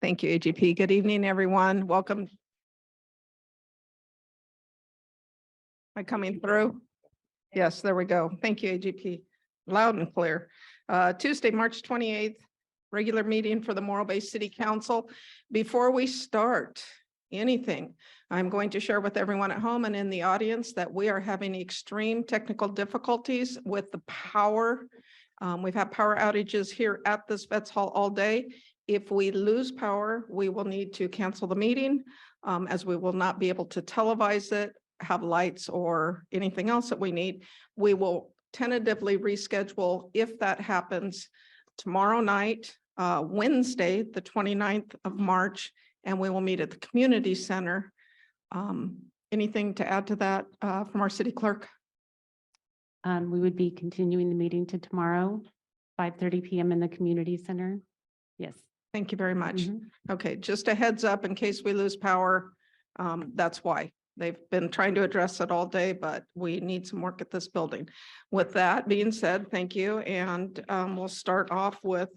Thank you, AGP. Good evening, everyone. Welcome. Am I coming through? Yes, there we go. Thank you, AGP. Loud and clear. Tuesday, March 28th, regular meeting for the Morro Bay City Council. Before we start anything, I'm going to share with everyone at home and in the audience that we are having extreme technical difficulties with the power. We've had power outages here at this Vets Hall all day. If we lose power, we will need to cancel the meeting as we will not be able to televise it, have lights or anything else that we need. We will tentatively reschedule if that happens tomorrow night, Wednesday, the 29th of March, and we will meet at the community center. Anything to add to that from our city clerk? We would be continuing the meeting to tomorrow, 5:30 p.m. in the community center. Yes. Thank you very much. Okay, just a heads up in case we lose power. That's why. They've been trying to address it all day, but we need some work at this building. With that being said, thank you. And we'll start off with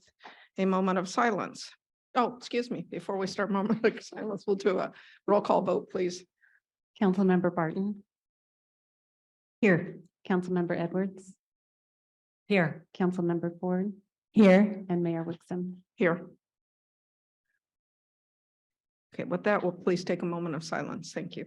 a moment of silence. Oh, excuse me. Before we start moment of silence, we'll do a roll call vote, please. Councilmember Barton. Here. Councilmember Edwards. Here. Councilmember Ford. Here. And Mayor Wixom. Here. Okay, with that, we'll please take a moment of silence. Thank you.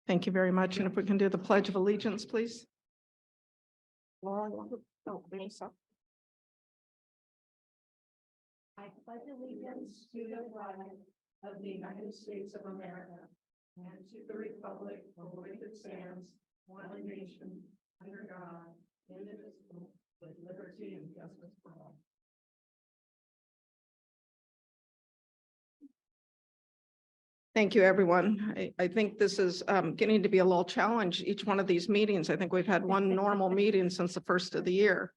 Thank you very much. And if we can do the Pledge of Allegiance, please. Laura, oh, Lisa. I pledge allegiance to the flag of the United States of America and to the republic for which it stands, one nation, under God, indivisible, with liberty and justice for all. Thank you, everyone. I think this is getting to be a little challenge. Each one of these meetings, I think we've had one normal meeting since the first of the year.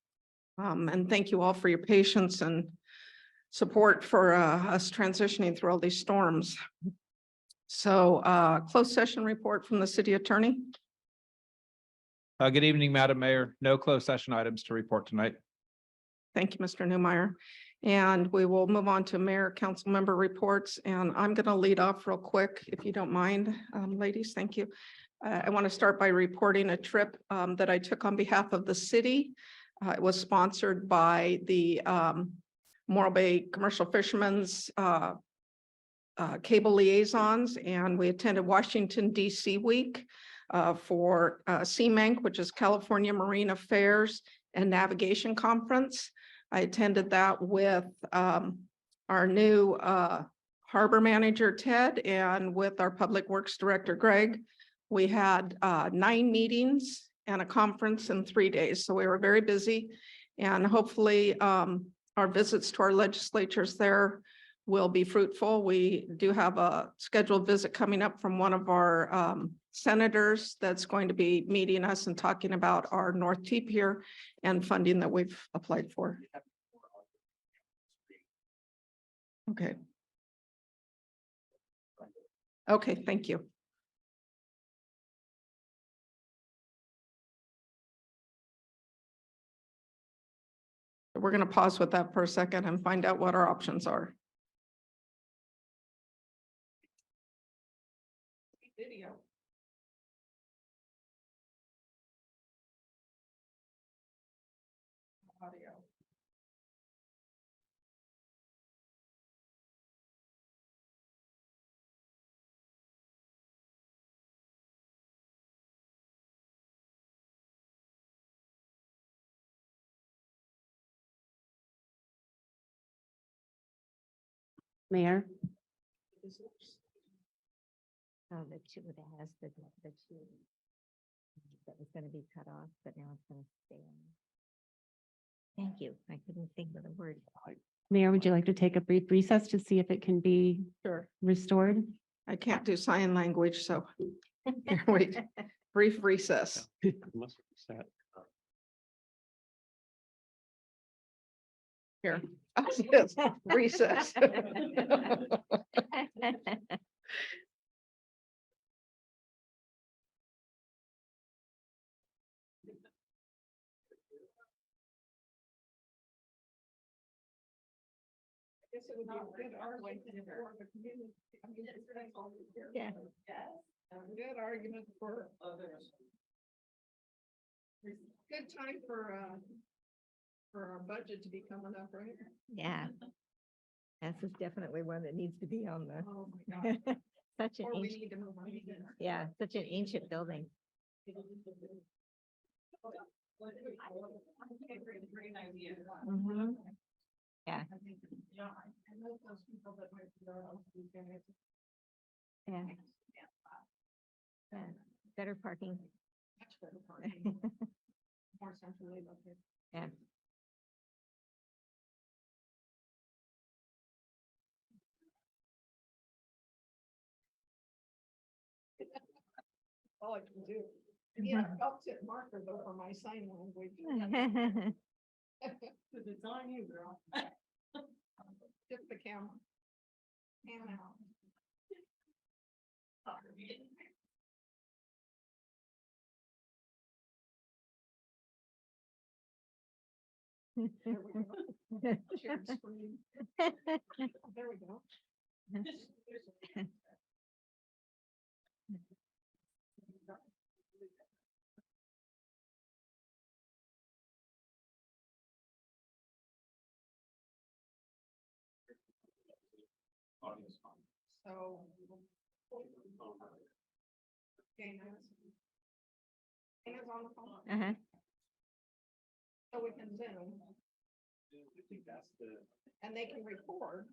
And thank you all for your patience and support for us transitioning through all these storms. So closed session report from the city attorney. Good evening, Madam Mayor. No closed session items to report tonight. Thank you, Mr. Newmeyer. And we will move on to mayor, council member reports. And I'm going to lead off real quick, if you don't mind, ladies. Thank you. I want to start by reporting a trip that I took on behalf of the city. It was sponsored by the Morro Bay Commercial Fishermen's Cable Liaisons, and we attended Washington, D.C. week for CMB, which is California Marine Affairs and Navigation Conference. I attended that with our new harbor manager, Ted, and with our public works director, Greg. We had 9 meetings and a conference in 3 days. So we were very busy, and hopefully our visits to our legislatures there will be fruitful. We do have a scheduled visit coming up from one of our senators that's going to be meeting us and talking about our North T Pier and funding that we've applied for. Okay. Okay, thank you. We're going to pause with that for a second and find out what our options are. Video. Audio. Mayor. Oh, the two that has the two that was going to be cut off, but now it's going to stay on. Thank you. I couldn't think of the word. Mayor, would you like to take a brief recess to see if it can be Sure. restored? I can't do sign language, so here, wait, brief recess. Here, Recess. Yeah. Good argument for. Good time for our budget to be coming up, right? Yeah. This is definitely one that needs to be on the, Oh, my God. such an Or we ancient, need to move on. yeah, such an ancient building. Great idea. Mhm. Yeah. I know those people that might be there. Yeah. Yeah. Better parking. Much better parking. More centrally located. Yeah. All I can do. Yeah, I'll sit marker though for my sign language. Cause it's on you, girl. Tip the camera. Pan out. There we go. Shared screen. There we go. So. Dana's on the phone, Uh-huh. so we can Zoom. And they can record.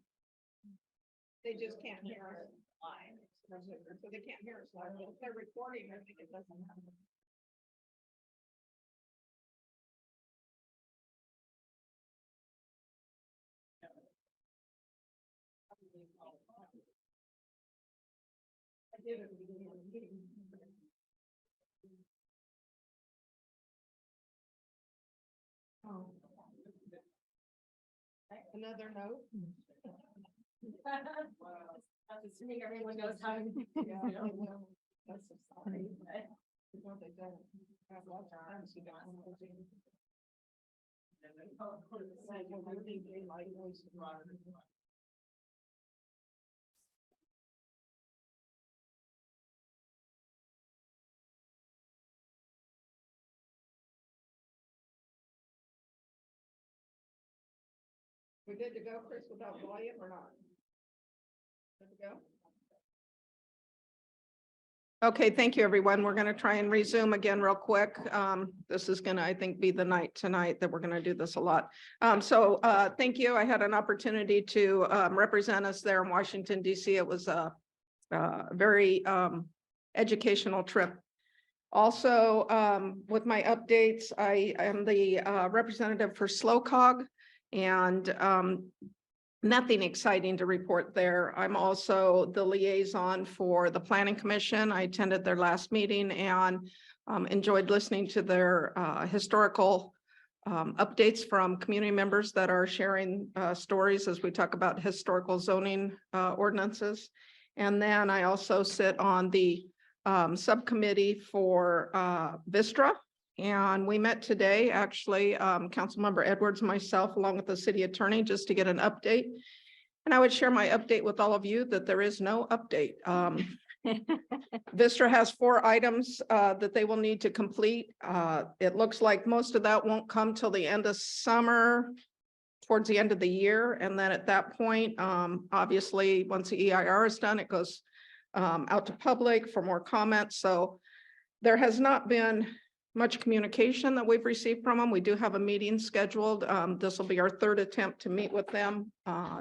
They just can't hear us live. So they can't hear us live. If they're recording, I think it doesn't happen. I did it at the beginning of the meeting. Oh. Another note. Assuming everyone knows how to. Yeah, they will. That's so sorry. No, they don't. Have lots of times you don't want to do. Like, when I think they like voice and water. We good to go, Chris, without volume or not? Good to go? Okay, thank you, everyone. We're going to try and resume again real quick. This is going to, I think, be the night tonight that we're going to do this a lot. Thank you. I had an opportunity to represent us there in Washington, D.C. It was a very educational trip. Also, with my updates, I am the representative for SlowCog, and nothing exciting to report there. I'm also the liaison for the Planning Commission. I attended their last meeting and enjoyed listening to their historical updates from community members that are sharing stories as we talk about historical zoning ordinances. And then I also sit on the subcommittee for Vistra. And we met today, actually, Councilmember Edwards and myself, along with the city attorney, just to get an update. And I would share my update with all of you that there is no update. Vistra has 4 items that they will need to complete. It looks like most of that won't come till the end of summer, towards the end of the year. And then at that point, obviously, once the EIR is done, it goes out to public for more comments. So there has not been much communication that we've received from them. We do have a meeting scheduled. This will be our 3rd attempt to meet with them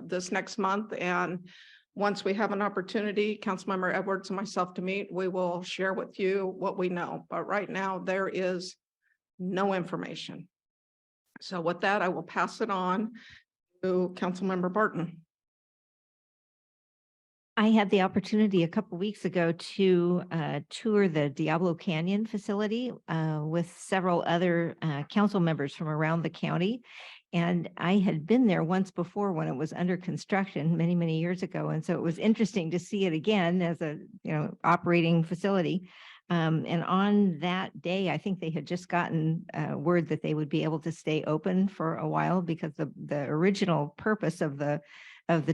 this next month. And once we have an opportunity, Councilmember Edwards and myself to meet, we will share with you what we know. But right now there is no information. So with that, I will pass it on to Councilmember Barton. I had the opportunity a couple weeks ago to tour the Diablo Canyon facility with several other council members from around the county. And I had been there once before when it was under construction many, many years ago. And so it was interesting to see it again as a, operating facility. And on that day, I think they had just gotten word that they would be able to stay open for a while because the original purpose of the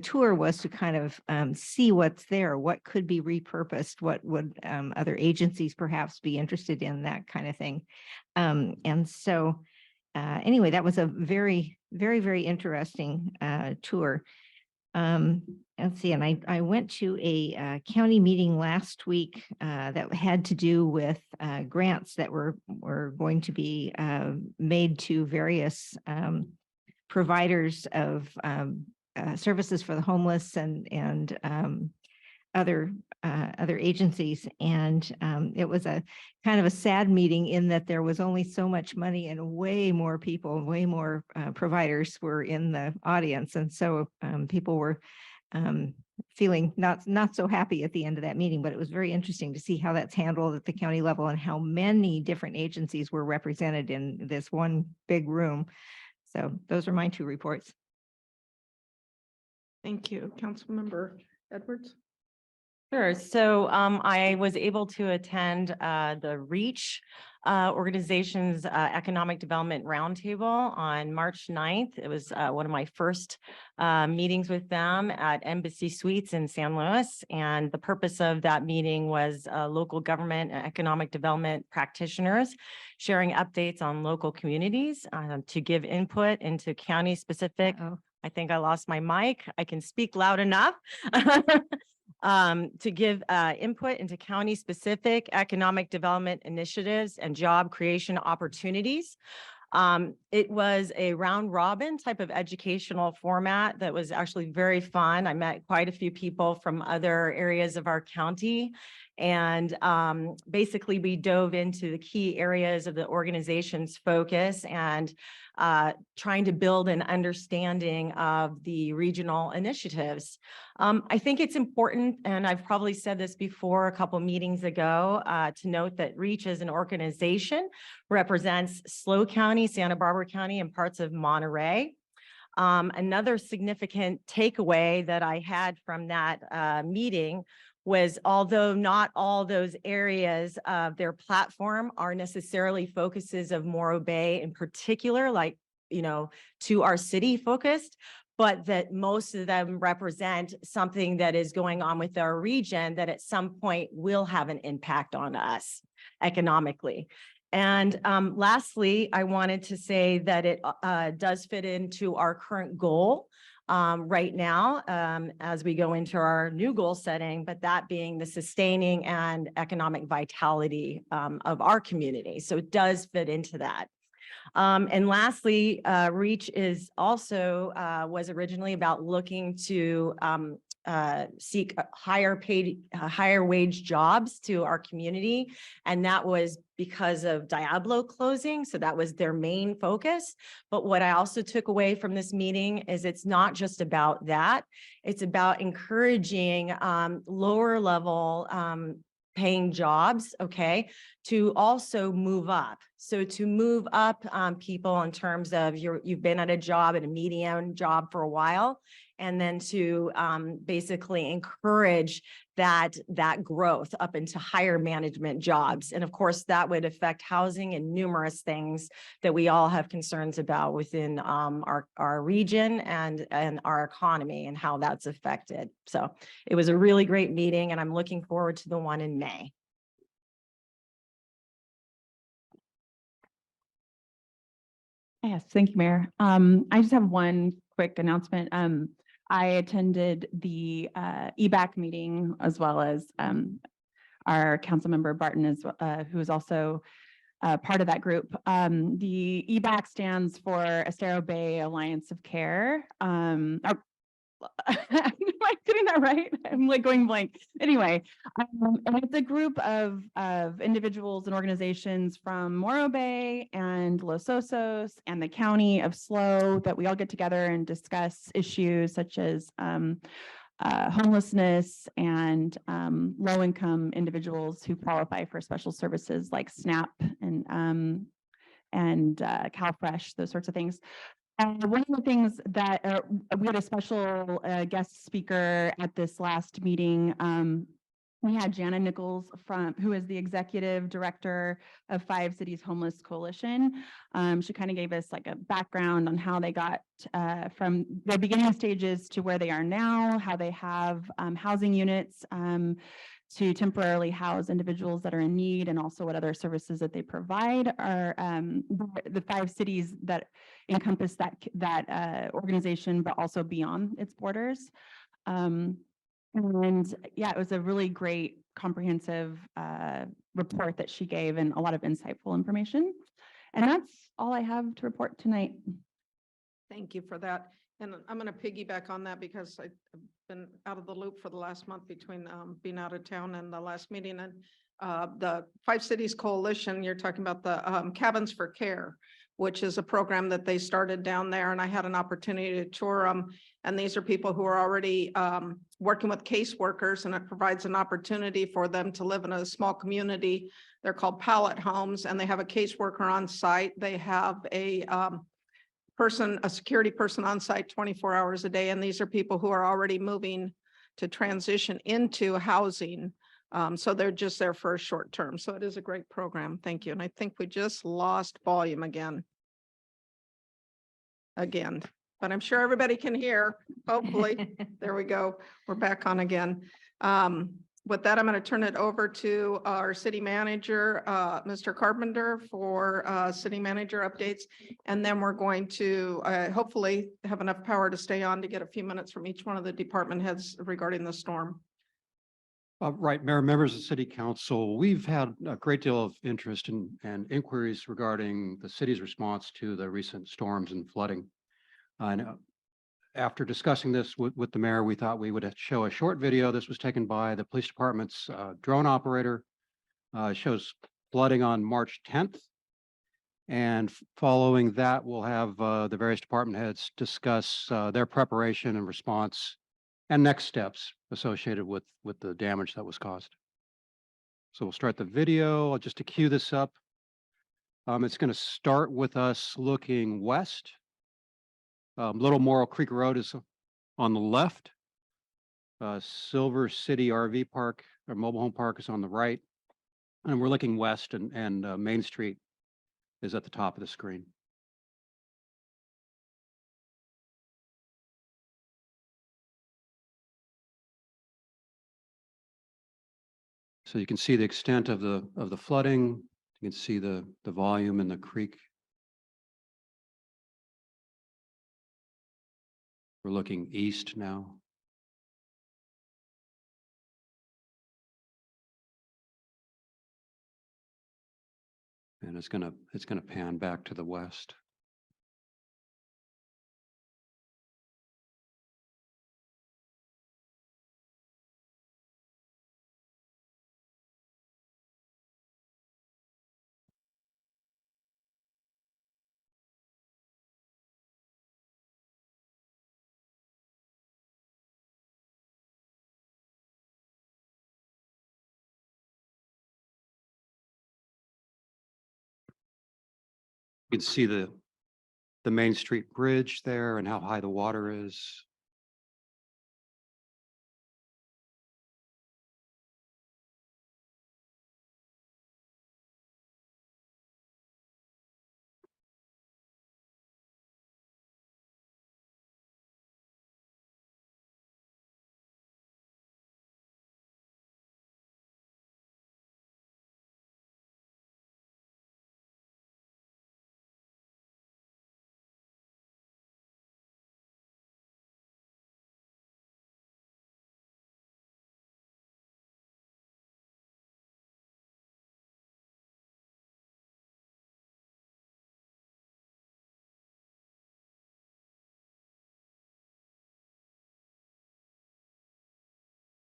tour was to kind of see what's there, what could be repurposed, what would other agencies perhaps be interested in, that kind of thing. And so anyway, that was a very, very, very interesting tour. Let's see, and I went to a county meeting last week that had to do with grants that were going to be made to various providers of services for the homeless and other agencies. And it was a kind of a sad meeting in that there was only so much money and way more people, way more providers were in the audience. And so people were feeling not so happy at the end of that meeting, but it was very interesting to see how that's handled at the county level and how many different agencies were represented in this one big room. So those are my two reports. Thank you. Councilmember Edwards. Sure. So I was able to attend the REACH organization's Economic Development Roundtable on March 9th. It was one of my first meetings with them at Embassy Suites in San Luis. And the purpose of that meeting was local government and economic development practitioners sharing updates on local communities to give input into county specific. I think I lost my mic. I can speak loud enough. To give input into county specific economic development initiatives and job creation opportunities. It was a round robin type of educational format that was actually very fun. I met quite a few people from other areas of our county. And basically we dove into the key areas of the organization's focus and trying to build an understanding of the regional initiatives. I think it's important, and I've probably said this before a couple meetings ago, to note that REACH as an organization represents SLO County, Santa Barbara County, and parts of Monterey. Another significant takeaway that I had from that meeting was, although not all those areas of their platform are necessarily focuses of Morro Bay in particular, like, to our city focused, but that most of them represent something that is going on with our region that at some point will have an impact on us economically. And lastly, I wanted to say that it does fit into our current goal right now as we go into our new goal setting, but that being the sustaining and economic vitality of our community. So it does fit into that. And lastly, REACH is also was originally about looking to seek higher wage jobs to our community. And that was because of Diablo closing. So that was their main focus. But what I also took away from this meeting is it's not just about that. It's about encouraging lower level paying jobs, okay, to also move up. So to move up people in terms of you've been at a job, at a medium job for a while, and then to basically encourage that growth up into higher management jobs. And of course, that would affect housing and numerous things that we all have concerns about within our region and our economy and how that's affected. So it was a really great meeting, and I'm looking forward to the one in May. Yes, thank you, Mayor. I just have one quick announcement. I attended the EBAC meeting as well as our council member Barton, who is also part of that group. The EBAC stands for Estero Bay Alliance of Care. Am I getting that right? I'm like going blank. Anyway, and it's a group of individuals and organizations from Morro Bay and Los Osos and the county of SLO that we all get together and discuss issues such as homelessness and low-income individuals who qualify for special services like SNAP and CalFresh, those sorts of things. One of the things that we had a special guest speaker at this last meeting. We had Jana Nichols who is the executive director of 5 Cities Homeless Coalition. She kind of gave us like a background on how they got from their beginning stages to where they are now, how they have housing units to temporarily house individuals that are in need, and also what other services that they provide are the 5 cities that encompass that organization, but also beyond its borders. And yeah, it was a really great comprehensive report that she gave and a lot of insightful information. And that's all I have to report tonight. Thank you for that. And I'm going to piggyback on that because I've been out of the loop for the last month between being out of town and the last meeting. And the 5 Cities Coalition, you're talking about the Cabins for Care, which is a program that they started down there. And I had an opportunity to tour them. And these are people who are already working with caseworkers, and it provides an opportunity for them to live in a small community. They're called pallet homes, and they have a caseworker on site. They have a security person on site 24 hours a day. And these are people who are already moving to transition into housing. So they're just there for a short term. So it is a great program. Thank you. And I think we just lost volume again. But I'm sure everybody can hear, hopefully. There we go. We're back on again. With that, I'm going to turn it over to our city manager, Mr. Carpenter, for city manager updates. And then we're going to hopefully have enough power to stay on to get a few minutes from each one of the department heads regarding the storm. Right, Mayor, members of City Council, we've had a great deal of interest and inquiries regarding the city's response to the recent storms and flooding. And after discussing this with the mayor, we thought we would show a short video. This was taken by the police department's drone operator. Shows flooding on March 10th. And following that, we'll have the various department heads discuss their preparation and response and next steps associated with the damage that was caused. So we'll start the video. Just to cue this up, it's going to start with us looking west. Little Morrow Creek Road is on the left. Silver City RV Park or Mobile Home Park is on the right. And we're looking west, and Main Street is at the top of the screen. So you can see the extent of the flooding. You can see the volume in the creek. We're looking east now. And it's gonna pan back to the west. You can see the Main Street Bridge there and how high the water is.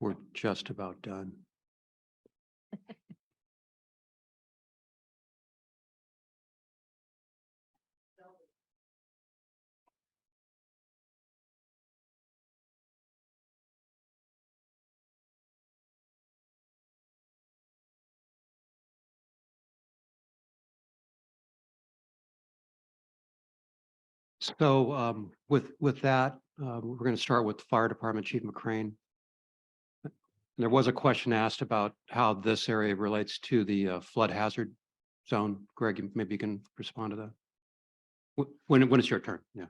We're just about done. So with that, we're going to start with the Fire Department Chief McCrane. There was a question asked about how this area relates to the flood hazard zone. Greg, maybe you can respond to that. When it's your turn, yeah.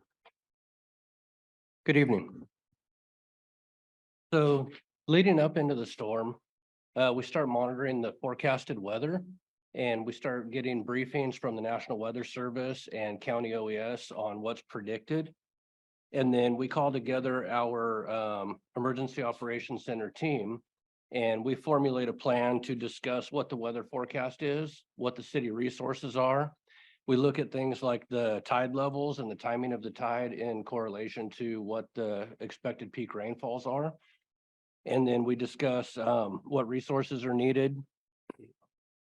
Good evening. So leading up into the storm, we start monitoring the forecasted weather, and we start getting briefings from the National Weather Service and County OES on what's predicted. And then we call together our Emergency Operations Center team, and we formulate a plan to discuss what the weather forecast is, what the city resources are. We look at things like the tide levels and the timing of the tide in correlation to what the expected peak rainfalls are. And then we discuss what resources are needed.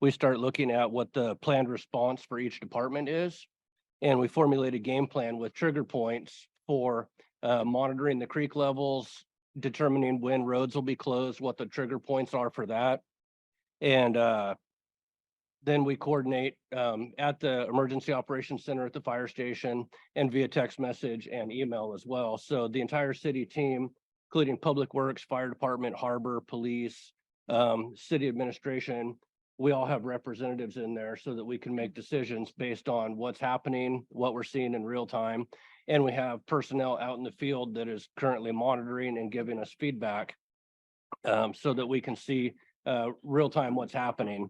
We start looking at what the planned response for each department is. And we formulate a game plan with trigger points for monitoring the creek levels, determining when roads will be closed, what the trigger points are for that. And then we coordinate at the Emergency Operations Center at the fire station and via text message and email as well. So the entire city team, including Public Works, Fire Department, Harbor, Police, City Administration, we all have representatives in there so that we can make decisions based on what's happening, what we're seeing in real time. And we have personnel out in the field that is currently monitoring and giving us feedback so that we can see real time what's happening.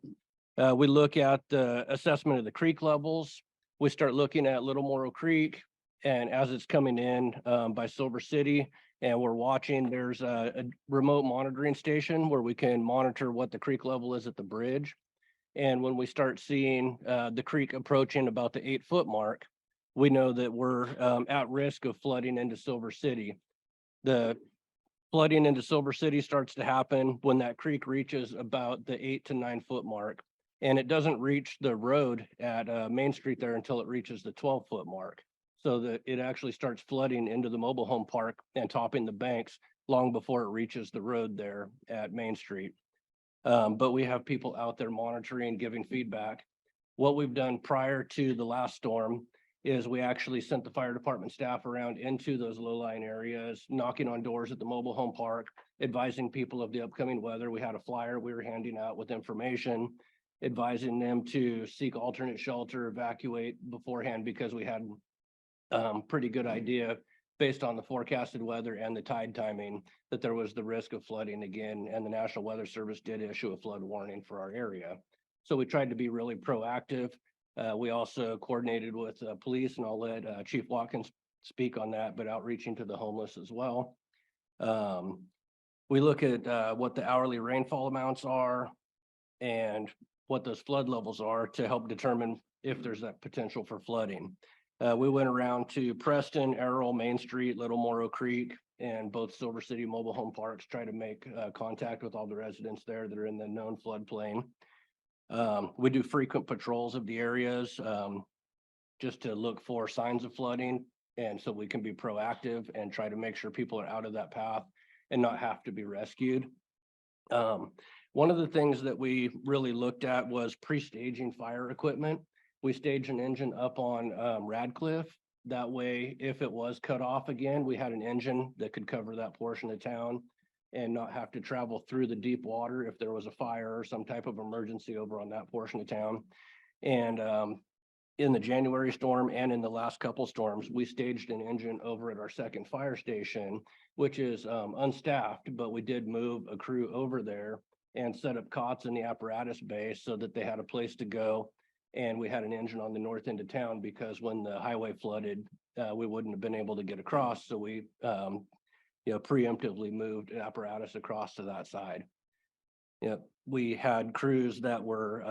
We look at the assessment of the creek levels. We start looking at Little Morrow Creek, and as it's coming in by Silver City, and we're watching, there's a remote monitoring station where we can monitor what the creek level is at the bridge. And when we start seeing the creek approaching about the 8-foot mark, we know that we're at risk of flooding into Silver City. The flooding into Silver City starts to happen when that creek reaches about the 8 to 9 foot mark. And it doesn't reach the road at Main Street there until it reaches the 12-foot mark. So that it actually starts flooding into the mobile home park and topping the banks long before it reaches the road there at Main Street. But we have people out there monitoring, giving feedback. What we've done prior to the last storm is we actually sent the fire department staff around into those low-lying areas, knocking on doors at the mobile home park, advising people of the upcoming weather. We had a flyer we were handing out with information, advising them to seek alternate shelter, evacuate beforehand, because we had pretty good idea based on the forecasted weather and the tide timing that there was the risk of flooding again, and the National Weather Service did issue a flood warning for our area. So we tried to be really proactive. We also coordinated with police, and I'll let Chief Watkins speak on that, but outreaching to the homeless as well. We look at what the hourly rainfall amounts are and what those flood levels are to help determine if there's that potential for flooding. We went around to Preston, Errol, Main Street, Little Morrow Creek, and both Silver City mobile home parks, try to make contact with all the residents there that are in the known floodplain. We do frequent patrols of the areas just to look for signs of flooding, and so we can be proactive and try to make sure people are out of that path and not have to be rescued. One of the things that we really looked at was pre-staging fire equipment. We staged an engine up on Radcliffe. That way, if it was cut off again, we had an engine that could cover that portion of town and not have to travel through the deep water if there was a fire or some type of emergency over on that portion of town. And in the January storm and in the last couple storms, we staged an engine over at our second fire station, which is unstaffed, but we did move a crew over there and set up cots in the apparatus bay so that they had a place to go. And we had an engine on the north end of town because when the highway flooded, we wouldn't have been able to get across. So we preemptively moved an apparatus across to that side. We had crews that were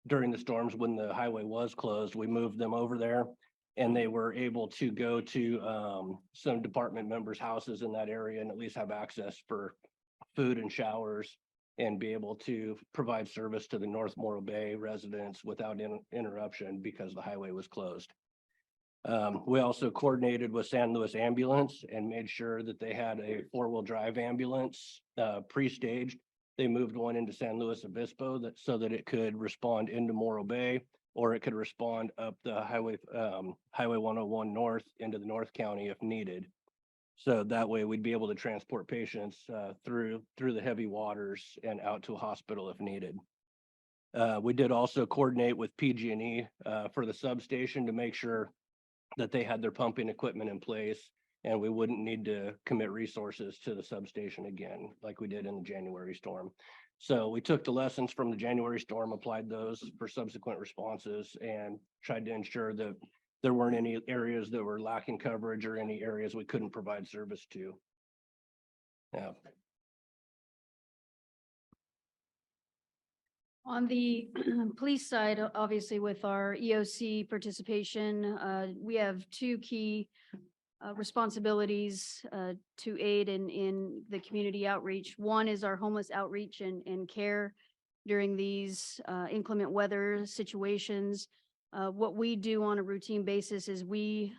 during the storms when the highway was closed, we moved them over there, and they were able to go to some department members' houses in that area and at least have access for food and showers and be able to provide service to the North Morro Bay residents without interruption because the highway was closed. We also coordinated with San Luis Ambulance and made sure that they had a 4-wheel drive ambulance pre-staged. They moved one into San Luis Obispo so that it could respond into Morro Bay or it could respond up the Highway 101 north into the North County if needed. So that way we'd be able to transport patients through the heavy waters and out to a hospital if needed. We did also coordinate with PG&E for the substation to make sure that they had their pumping equipment in place and we wouldn't need to commit resources to the substation again, like we did in the January storm. So we took the lessons from the January storm, applied those for subsequent responses, and tried to ensure that there weren't any areas that were lacking coverage or any areas we couldn't provide service to. Yeah. On the police side, obviously with our EOC participation, we have two key responsibilities to aid in the community outreach. One is our homeless outreach and care during these inclement weather situations. What we do on a routine basis is we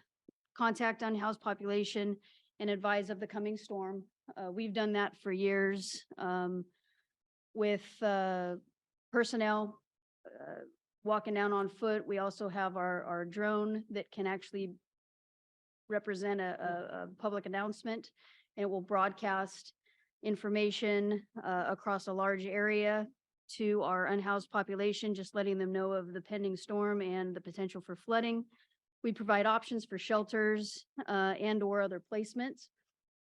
contact unhoused population and advise of the coming storm. We've done that for years with personnel walking down on foot. We also have our drone that can actually represent a public announcement. And it will broadcast information across a large area to our unhoused population, just letting them know of the pending storm and the potential for flooding. We provide options for shelters and or other placements.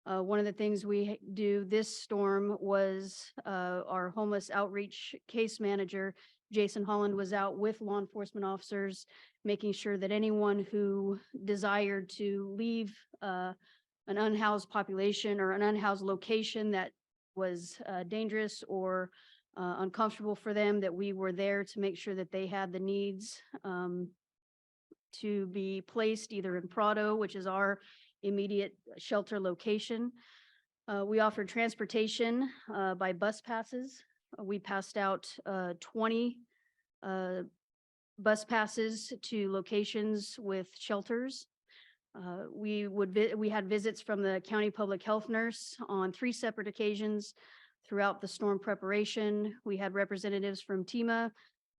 One of the things we do this storm was our homeless outreach case manager, Jason Holland, was out with law enforcement officers, making sure that anyone who desired to leave an unhoused population or an unhoused location that was dangerous or uncomfortable for them, that we were there to make sure that they had the needs to be placed either in Prado, which is our immediate shelter location. We offered transportation by bus passes. We passed out 20 bus passes to locations with shelters. We had visits from the county public health nurse on 3 separate occasions throughout the storm preparation. We had representatives from TEMA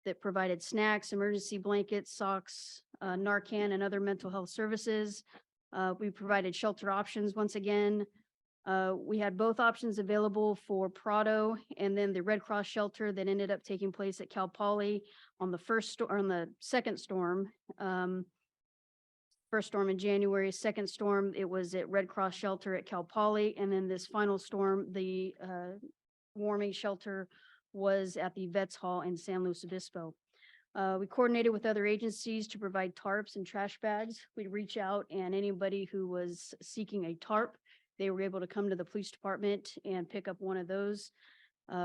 that provided snacks, emergency blankets, socks, Narcan, and other mental health services. We provided shelter options once again. We had both options available for Prado and then the Red Cross shelter that ended up taking place at Cal Poly on the second storm. First storm in January, second storm, it was at Red Cross shelter at Cal Poly. And then this final storm, the warming shelter was at the Vets Hall in San Luis Obispo. We coordinated with other agencies to provide tarps and trash bags. We'd reach out, and anybody who was seeking a tarp, they were able to come to the police department and pick up one of those,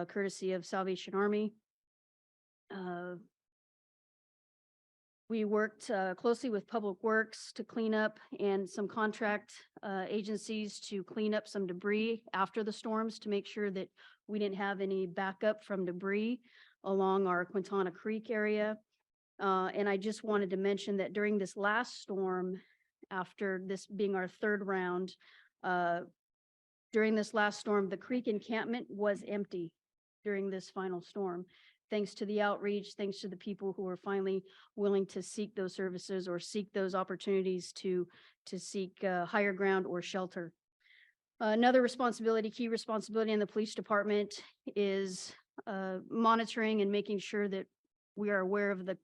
courtesy of Salvation Army. We worked closely with Public Works to clean up and some contract agencies to clean up some debris after the storms to make sure that we didn't have any backup from debris along our Quintana Creek area. And I just wanted to mention that during this last storm, after this being our third round, during this last storm, the creek encampment was empty during this final storm. Thanks to the outreach, thanks to the people who were finally willing to seek those services or seek those opportunities to seek higher ground or shelter. Another responsibility, key responsibility in the police department is monitoring and making sure that we are aware of the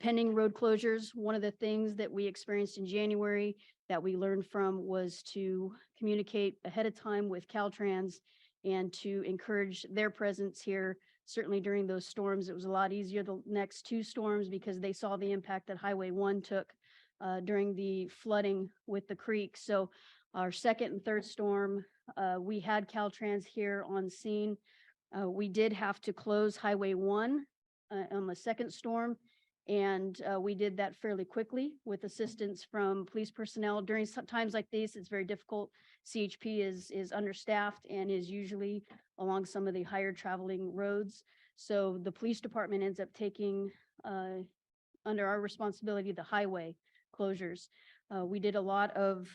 pending road closures. One of the things that we experienced in January that we learned from was to communicate ahead of time with Caltrans and to encourage their presence here. Certainly during those storms, it was a lot easier the next 2 storms because they saw the impact that Highway 1 took during the flooding with the creek. So our second and third storm, we had Caltrans here on scene. We did have to close Highway 1 on the second storm, and we did that fairly quickly with assistance from police personnel. During times like these, it's very difficult. CHP is understaffed and is usually along some of the higher traveling roads. So the police department ends up taking under our responsibility the highway closures. We did a lot of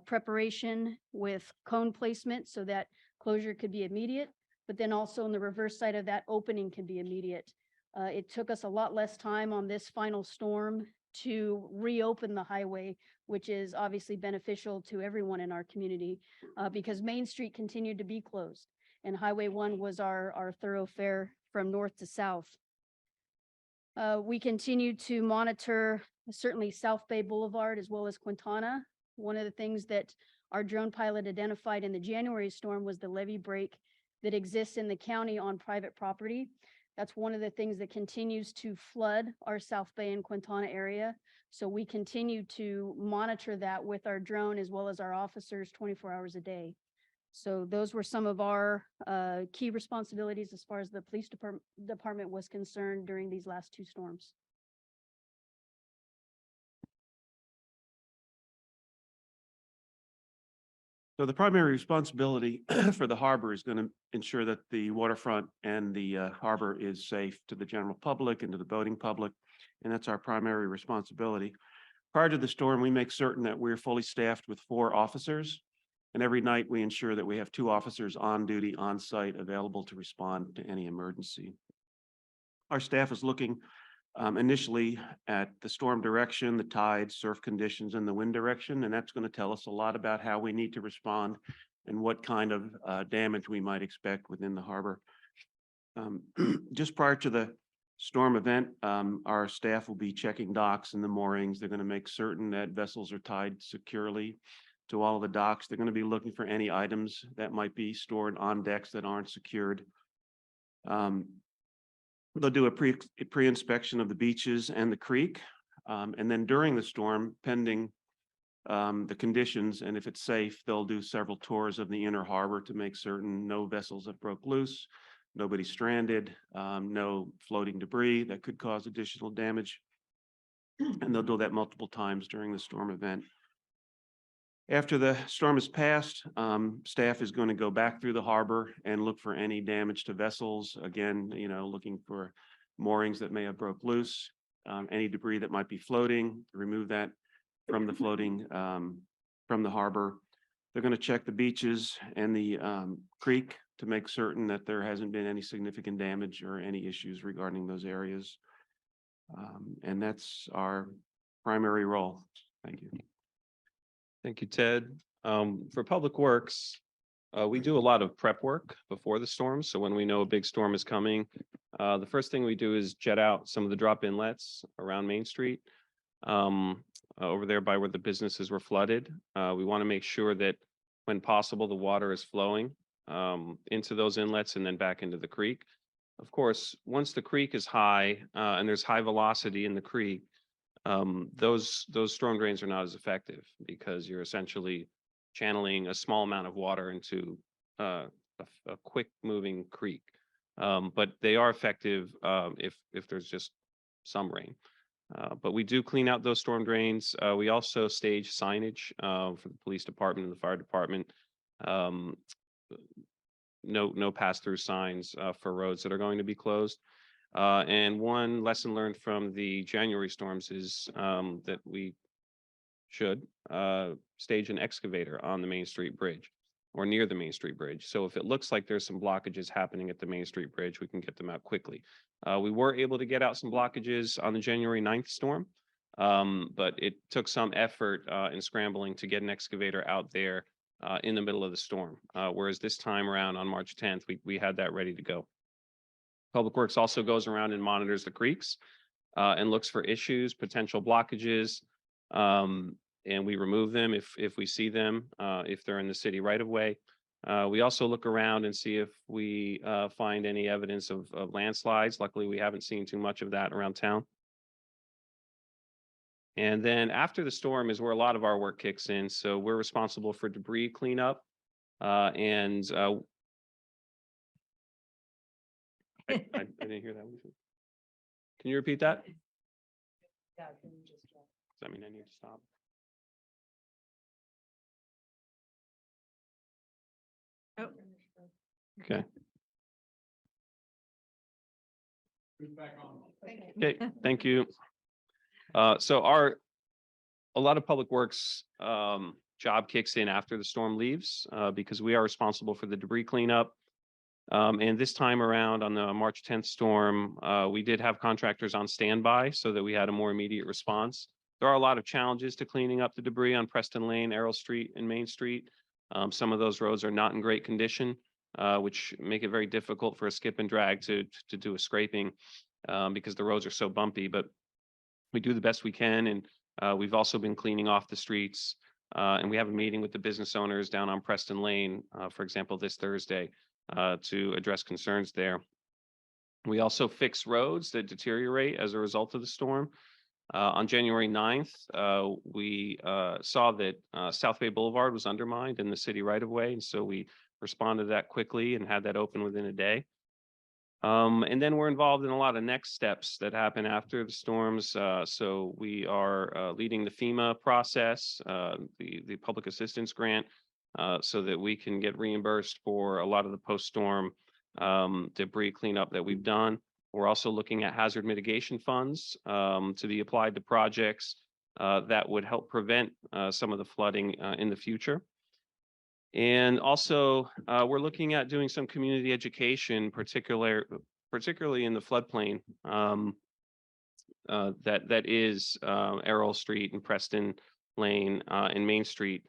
preparation with cone placement so that closure could be immediate, but then also on the reverse side of that, opening can be immediate. It took us a lot less time on this final storm to reopen the highway, which is obviously beneficial to everyone in our community, because Main Street continued to be closed and Highway 1 was our thoroughfare from north to south. We continue to monitor certainly South Bay Boulevard as well as Quintana. One of the things that our drone pilot identified in the January storm was the levee break that exists in the county on private property. That's one of the things that continues to flood our South Bay and Quintana area. So we continue to monitor that with our drone as well as our officers 24 hours a day. So those were some of our key responsibilities as far as the police department was concerned during these last two storms. So the primary responsibility for the harbor is going to ensure that the waterfront and the harbor is safe to the general public and to the boating public. And that's our primary responsibility. Prior to the storm, we make certain that we're fully staffed with 4 officers. And every night we ensure that we have 2 officers on duty, on site, available to respond to any emergency. Our staff is looking initially at the storm direction, the tide, surf conditions, and the wind direction, and that's going to tell us a lot about how we need to respond and what kind of damage we might expect within the harbor. Just prior to the storm event, our staff will be checking docks and the moorings. They're going to make certain that vessels are tied securely to all of the docks. They're going to be looking for any items that might be stored on decks that aren't secured. They'll do a pre-inspection of the beaches and the creek. And then during the storm, pending the conditions, and if it's safe, they'll do several tours of the inner harbor to make certain no vessels have broke loose, nobody stranded, no floating debris that could cause additional damage. And they'll do that multiple times during the storm event. After the storm is passed, staff is going to go back through the harbor and look for any damage to vessels. Again, looking for moorings that may have broke loose, any debris that might be floating, remove that from the floating, from the harbor. They're going to check the beaches and the creek to make certain that there hasn't been any significant damage or any issues regarding those areas. And that's our primary role. Thank you. Thank you, Ted. For Public Works, we do a lot of prep work before the storm. So when we know a big storm is coming, the first thing we do is jet out some of the drop inlets around Main Street, over there by where the businesses were flooded. We want to make sure that when possible, the water is flowing into those inlets and then back into the creek. Of course, once the creek is high and there's high velocity in the creek, those storm drains are not as effective because you're essentially channeling a small amount of water into a quick moving creek. But they are effective if there's just some rain. But we do clean out those storm drains. We also stage signage for the police department and the fire department. No pass-through signs for roads that are going to be closed. And one lesson learned from the January storms is that we should stage an excavator on the Main Street Bridge or near the Main Street Bridge. So if it looks like there's some blockages happening at the Main Street Bridge, we can get them out quickly. We were able to get out some blockages on the January 9th storm, but it took some effort in scrambling to get an excavator out there in the middle of the storm. Whereas this time around on March 10th, we had that ready to go. Public Works also goes around and monitors the creeks and looks for issues, potential blockages, and we remove them if we see them, if they're in the city right of way. We also look around and see if we find any evidence of landslides. Luckily, we haven't seen too much of that around town. And then after the storm is where a lot of our work kicks in. So we're responsible for debris cleanup and I didn't hear that. Can you repeat that? Yeah, can you just, does that mean I need to stop? Oh. Okay. Thank you. Okay, thank you. So a lot of Public Works job kicks in after the storm leaves because we are responsible for the debris cleanup, And this time around on the March 10th storm, we did have contractors on standby so that we had a more immediate response. There are a lot of challenges to cleaning up the debris on Preston Lane, Errol Street, and Main Street. Some of those roads are not in great condition, which make it very difficult for a skip and drag to do a scraping because the roads are so bumpy. But we do the best we can, and we've also been cleaning off the streets. And we have a meeting with the business owners down on Preston Lane, for example, this Thursday, to address concerns there. We also fix roads that deteriorate as a result of the storm. On January 9th, we saw that South Bay Boulevard was undermined in the city right of way. And so we responded to that quickly and had that open within a day. And then we're involved in a lot of next steps that happen after the storms. So we are leading the FEMA process, the public assistance grant, so that we can get reimbursed for a lot of the post-storm debris cleanup that we've done. We're also looking at hazard mitigation funds to be applied to projects that would help prevent some of the flooding in the future. And also, we're looking at doing some community education, particularly in the floodplain that is Errol Street and Preston Lane and Main Street.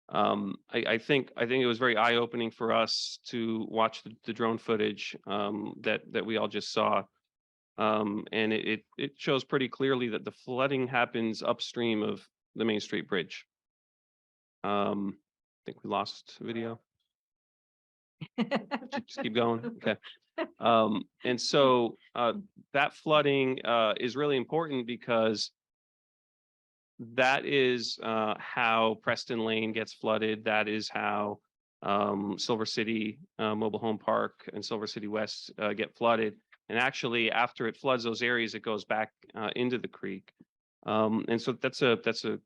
I think it was very eye-opening for us to watch the drone footage that we all just saw. And it shows pretty clearly that the flooding happens upstream of the Main Street Bridge. I think we lost video. Just keep going. Okay. And so that flooding is really important because that is how Preston Lane gets flooded. That is how Silver City Mobile Home Park and Silver City West get flooded. And actually, after it floods those areas, it goes back into the creek. And so that's a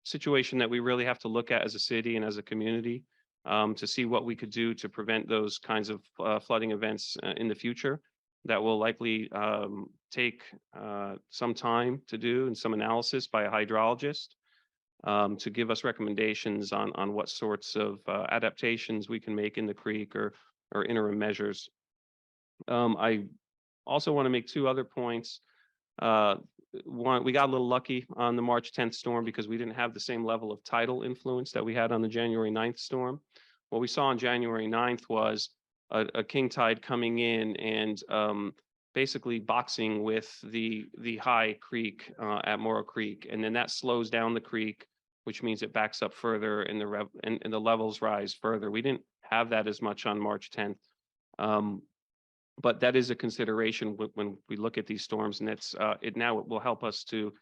situation that we really have to look at as a city and as a community to see what we could do to prevent those kinds of flooding events in the future. That will likely take some time to do and some analysis by a hydrologist to give us recommendations on what sorts of adaptations we can make in the creek or interim measures. I also want to make two other points. One, we got a little lucky on the March 10th storm because we didn't have the same level of tidal influence that we had on the January 9th storm. What we saw on January 9th was a king tide coming in and basically boxing with the high creek at Morrow Creek. And then that slows down the creek, which means it backs up further and the levels rise further. We didn't have that as much on March 10th. But that is a consideration when we look at these storms, and it now will help us to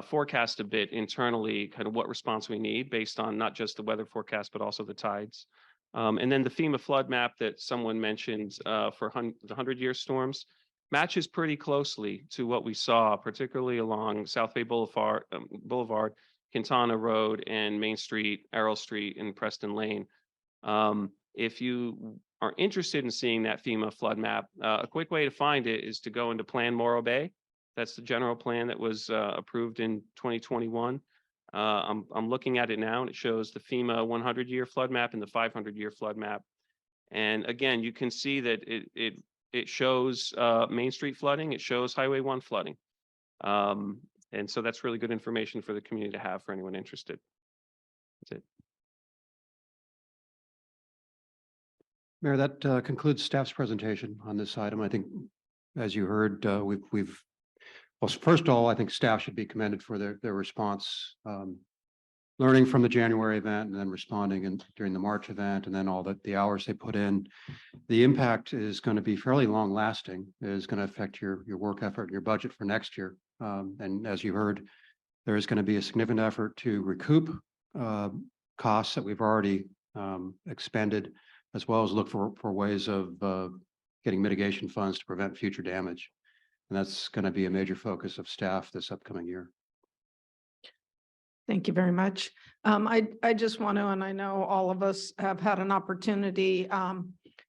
forecast a bit internally kind of what response we need based on not just the weather forecast, but also the tides. And then the FEMA flood map that someone mentioned for the 100-year storms matches pretty closely to what we saw, particularly along South Bay Boulevard, Quintana Road, and Main Street, Errol Street, and Preston Lane. If you are interested in seeing that FEMA flood map, a quick way to find it is to go into Plan Morro Bay. That's the general plan that was approved in 2021. I'm looking at it now, and it shows the FEMA 100-year flood map and the 500-year flood map. And again, you can see that it shows Main Street flooding. It shows Highway 1 flooding. And so that's really good information for the community to have for anyone interested. That's it. Mayor, that concludes staff's presentation on this item. I think, as you heard, well, first of all, I think staff should be commended for their response, learning from the January event and then responding during the March event, and then all the hours they put in. The impact is going to be fairly long lasting. It is going to affect your work effort and your budget for next year. And as you heard, there is going to be a significant effort to recoup costs that we've already expended, as well as look for ways of getting mitigation funds to prevent future damage. And that's going to be a major focus of staff this upcoming year. Thank you very much. I just want to, and I know all of us have had an opportunity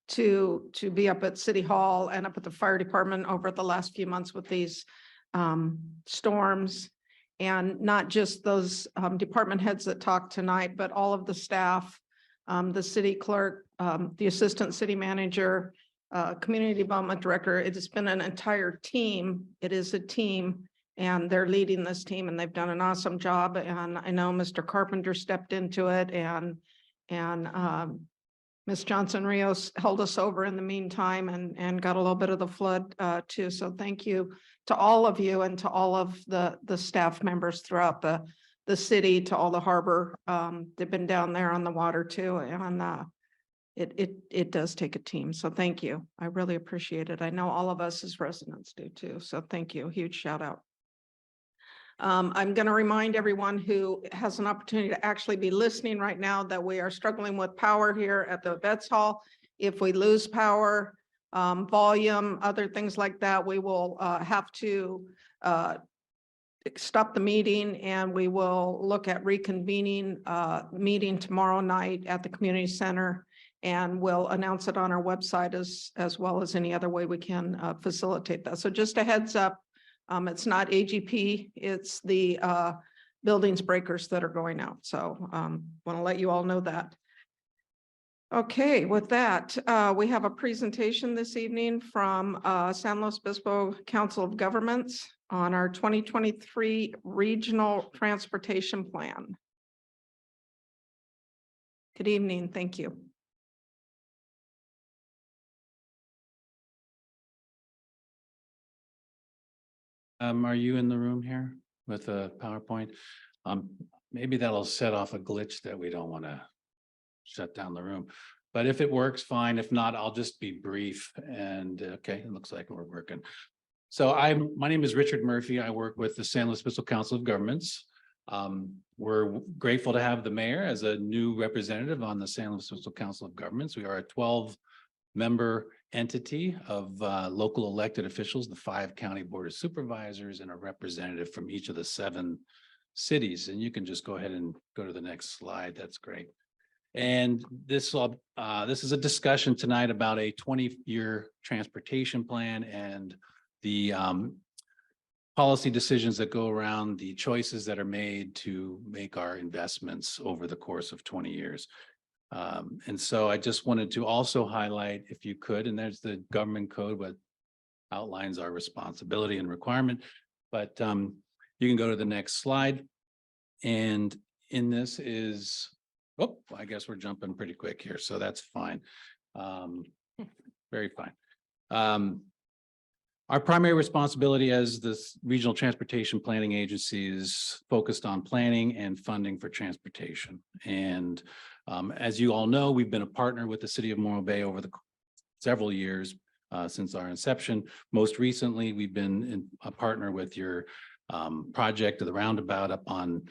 to be up at City Hall and up at the fire department over the last few months with these storms. And not just those department heads that talked tonight, but all of the staff, the city clerk, the assistant city manager, Community Development Director. It has been an entire team. It is a team, and they're leading this team, and they've done an awesome job. And I know Mr. Carpenter stepped into it, and Ms. Johnson Rios held us over in the meantime and got a little bit of the flood too. So thank you to all of you and to all of the staff members throughout the city, to all the harbor. They've been down there on the water too. And it does take a team. So thank you. I really appreciate it. I know all of us as residents do too. So thank you. Huge shout out. I'm going to remind everyone who has an opportunity to actually be listening right now that we are struggling with power here at the Vets Hall. If we lose power, volume, other things like that, we will have to stop the meeting, and we will look at reconvening meeting tomorrow night at the community center, and we'll announce it on our website as well as any other way we can facilitate that. So just a heads up. It's not AGP, it's the buildings breakers that are going out. So want to let you all know that. Okay, with that, we have a presentation this evening from San Luis Obispo Council of Governments on our 2023 Regional Transportation Plan. Good evening, thank you. Are you in the room here with a PowerPoint? Maybe that'll set off a glitch that we don't want to shut down the room. But if it works, fine. If not, I'll just be brief. And okay, it looks like we're working. So my name is Richard Murphy. I work with the San Luis Obispo Council of Governments. We're grateful to have the mayor as a new representative on the San Luis Obispo Council of Governments. We are a 12-member entity of local elected officials, the 5 county board of supervisors, and a representative from each of the 7 cities. And you can just go ahead and go to the next slide. That's great. And this is a discussion tonight about a 20-year transportation plan and the policy decisions that go around the choices that are made to make our investments over the course of 20 years. And so I just wanted to also highlight, if you could, and there's the government code, what outlines our responsibility and requirement, but you can go to the next slide. And in this is, oh, I guess we're jumping pretty quick here, so that's fine. Very fine. Our primary responsibility as this regional transportation planning agency is focused on planning and funding for transportation. And as you all know, we've been a partner with the city of Morro Bay over the several years since our inception. Most recently, we've been a partner with your project of the roundabout up on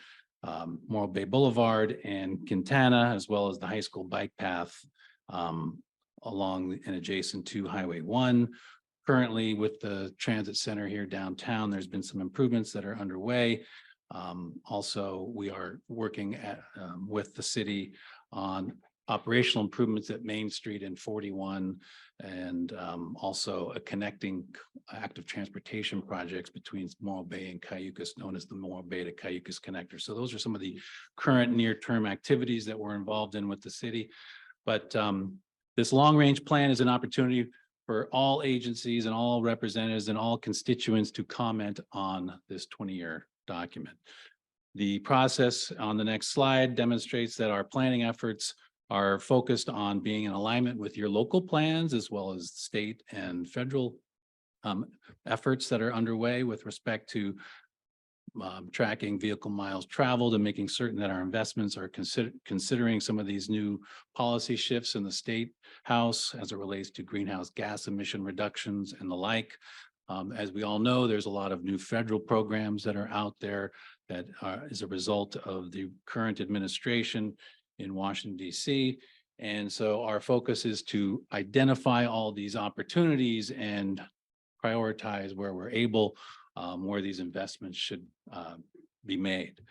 Morro Bay Boulevard and Quintana, as well as the high school bike path along and adjacent to Highway 1. Currently, with the transit center here downtown, there's been some improvements that are underway. Also, we are working with the city on operational improvements at Main Street and 41, and also a connecting active transportation projects between Morro Bay and Cayucas, known as the Morro Bay to Cayucas Connector. So those are some of the current near-term activities that we're involved in with the city. But this long-range plan is an opportunity for all agencies and all representatives and all constituents to comment on this 20-year document. The process on the next slide demonstrates that our planning efforts are focused on being in alignment with your local plans as well as state and federal efforts that are underway with respect to tracking vehicle miles traveled and making certain that our investments are considering some of these new policy shifts in the state house as it relates to greenhouse gas emission reductions and the like. As we all know, there's a lot of new federal programs that are out there that is a result of the current administration in Washington, D.C. And so our focus is to identify all these opportunities and prioritize where we're able, where these investments should be made.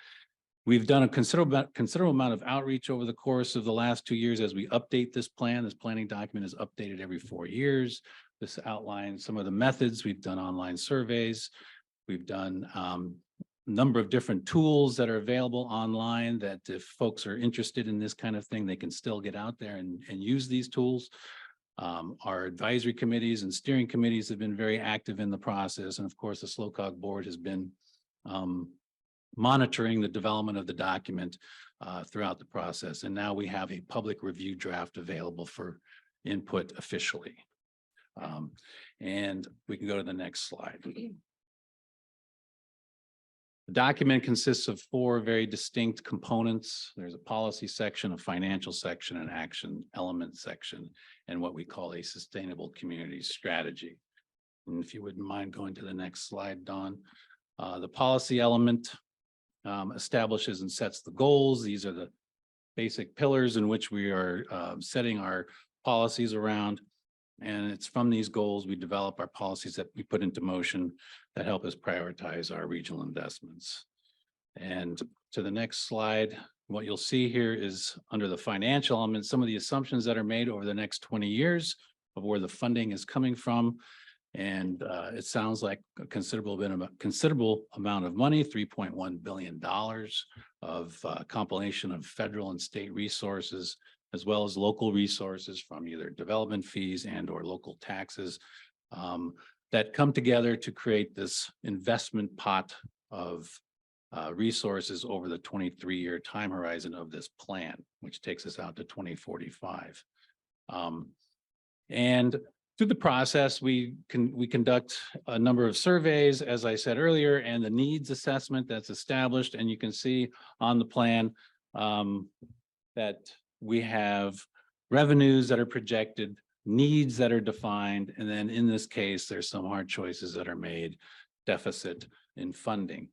We've done a considerable amount of outreach over the course of the last 2 years as we update this plan. This planning document is updated every 4 years. This outlines some of the methods. We've done online surveys. We've done a number of different tools that are available online that if folks are interested in this kind of thing, they can still get out there and use these tools. Our advisory committees and steering committees have been very active in the process. And of course, the SLOCOG board has been monitoring the development of the document throughout the process. And now we have a public review draft available for input officially. And we can go to the next slide. The document consists of 4 very distinct components. There's a policy section, a financial section, an action element section, and what we call a sustainable community strategy. And if you wouldn't mind going to the next slide, Dawn. The policy element establishes and sets the goals. These are the basic pillars in which we are setting our policies around. And it's from these goals we develop our policies that we put into motion that help us prioritize our regional investments. And to the next slide, what you'll see here is under the financial element, some of the assumptions that are made over the next 20 years of where the funding is coming from. And it sounds like a considerable amount of money, $3.1 billion of compilation of federal and state resources, as well as local resources from either development fees and or local taxes that come together to create this investment pot of resources over the 23-year time horizon of this plan, which takes us out to 2045. And through the process, we conduct a number of surveys, as I said earlier, and the needs assessment that's established. And you can see on the plan that we have revenues that are projected, needs that are defined, and then in this case, there's some hard choices that are made, deficit in funding.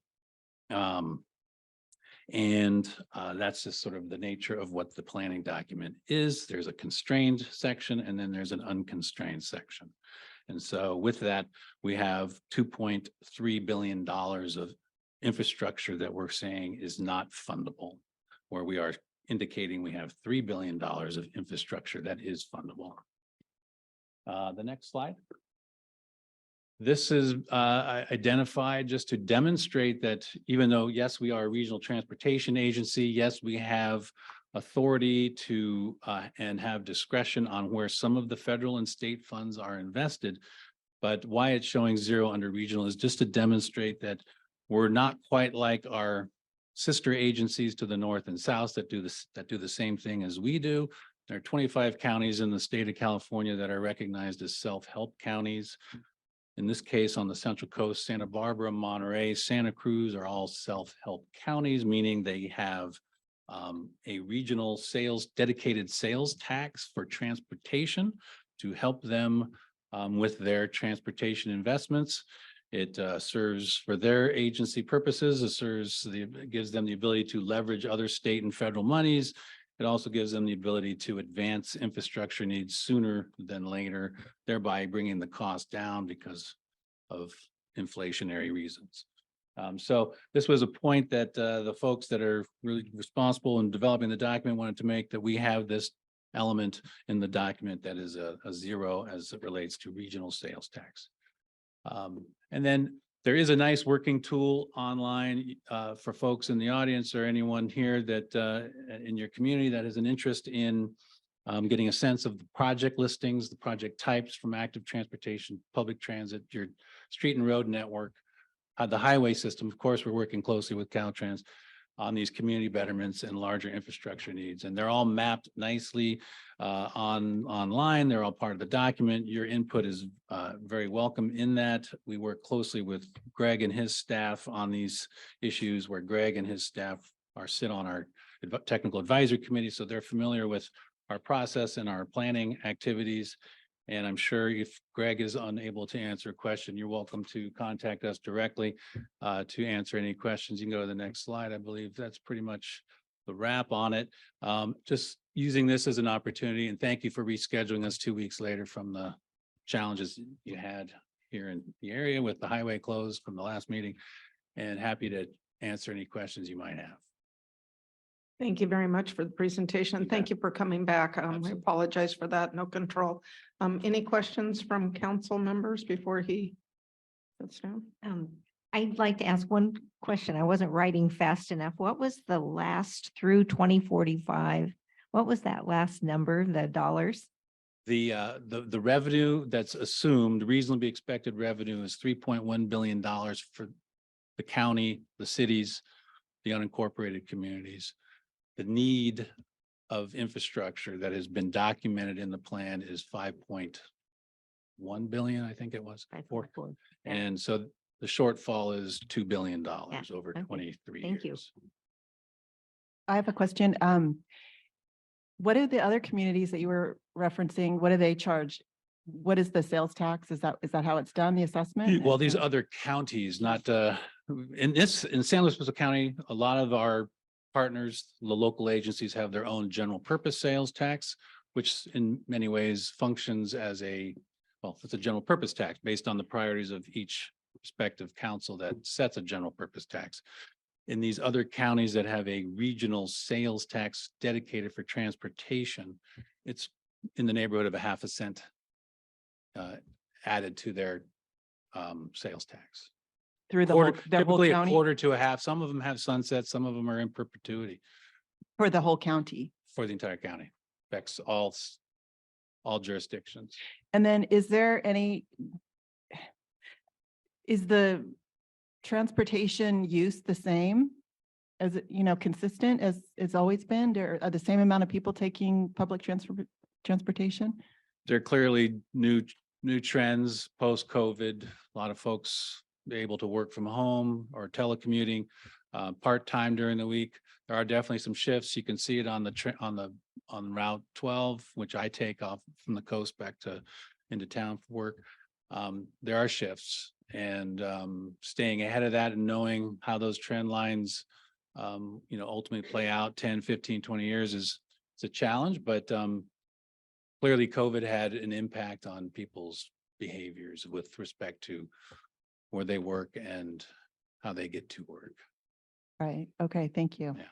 That's just sort of the nature of what the planning document is. There's a constrained section, and then there's an unconstrained section. And so with that, we have $2.3 billion of infrastructure that we're saying is not fundable, where we are indicating we have $3 billion of infrastructure that is fundable. The next slide. This is identified just to demonstrate that even though, yes, we are a regional transportation agency, yes, we have authority to and have discretion on where some of the federal and state funds are invested. But why it's showing 0 under regional is just to demonstrate that we're not quite like our sister agencies to the north and south that do the same thing as we do. There are 25 counties in the state of California that are recognized as self-help counties. In this case, on the Central Coast, Santa Barbara, Monterey, Santa Cruz are all self-help counties, meaning they have a regional dedicated sales tax for transportation to help them with their transportation investments. It serves for their agency purposes. It gives them the ability to leverage other state and federal monies. It also gives them the ability to advance infrastructure needs sooner than later, thereby bringing the cost down because of inflationary reasons. So this was a point that the folks that are really responsible in developing the document wanted to make, that we have this element in the document that is a 0 as it relates to regional sales tax. And then there is a nice working tool online for folks in the audience or anyone here that in your community that has an interest in getting a sense of the project listings, the project types from active transportation, public transit, your street and road network, the highway system. Of course, we're working closely with Caltrans on these community betterments and larger infrastructure needs. And they're all mapped nicely online. They're all part of the document. Your input is very welcome in that. We work closely with Greg and his staff on these issues, where Greg and his staff sit on our technical advisory committee. So they're familiar with our process and our planning activities. And I'm sure if Greg is unable to answer a question, you're welcome to contact us directly to answer any questions. You can go to the next slide. I believe that's pretty much the wrap on it. Just using this as an opportunity, and thank you for rescheduling us 2 weeks later from the challenges you had here in the area with the highway closed from the last meeting, and happy to answer any questions you might have. Thank you very much for the presentation. Thank you for coming back. I apologize for that. No control. Any questions from council members before he sits down? I'd like to ask one question. I wasn't writing fast enough. What was the last through 2045? What was that last number, the dollars? The revenue that's assumed, reasonably expected revenue is $3.1 billion for the county, the cities, the unincorporated communities. The need of infrastructure that has been documented in the plan is 5.1 billion, I think it was. Four. Yeah. And so the shortfall is $2 billion over okay. 23 Thank you. years. I have a question. What are the other communities that you were referencing? What do they charge? What is the sales tax? Is that how it's done, the assessment? Well, these other counties, not, in San Luis Obispo County, a lot of our partners, the local agencies have their own general purpose sales tax, which in many ways functions as it's a general purpose tax based on the priorities of each respective council that sets a general purpose tax. In these other counties that have a regional sales tax dedicated for transportation, it's in the neighborhood of a half a cent added to their sales tax. Through the whole Typically a county? quarter to a half. Some of them have sunsets, some of them are in perpetuity For the whole county? for the entire county. Affects all jurisdictions. And then is the transportation use the same? As it, consistent as it's always been? Are the same amount of people taking public transportation? There are clearly new trends post-COVID. A lot of folks able to work from home or telecommuting part-time during the week. There are definitely some shifts. You can see it on on Route 12, which I take off from the coast back into town for work. There are shifts, and staying ahead of that and knowing how those trend lines ultimately play out 10, 15, 20 years is a challenge, but clearly COVID had an impact on people's behaviors with respect to where they work and how they get to work. Right. Okay. Thank you. Yeah.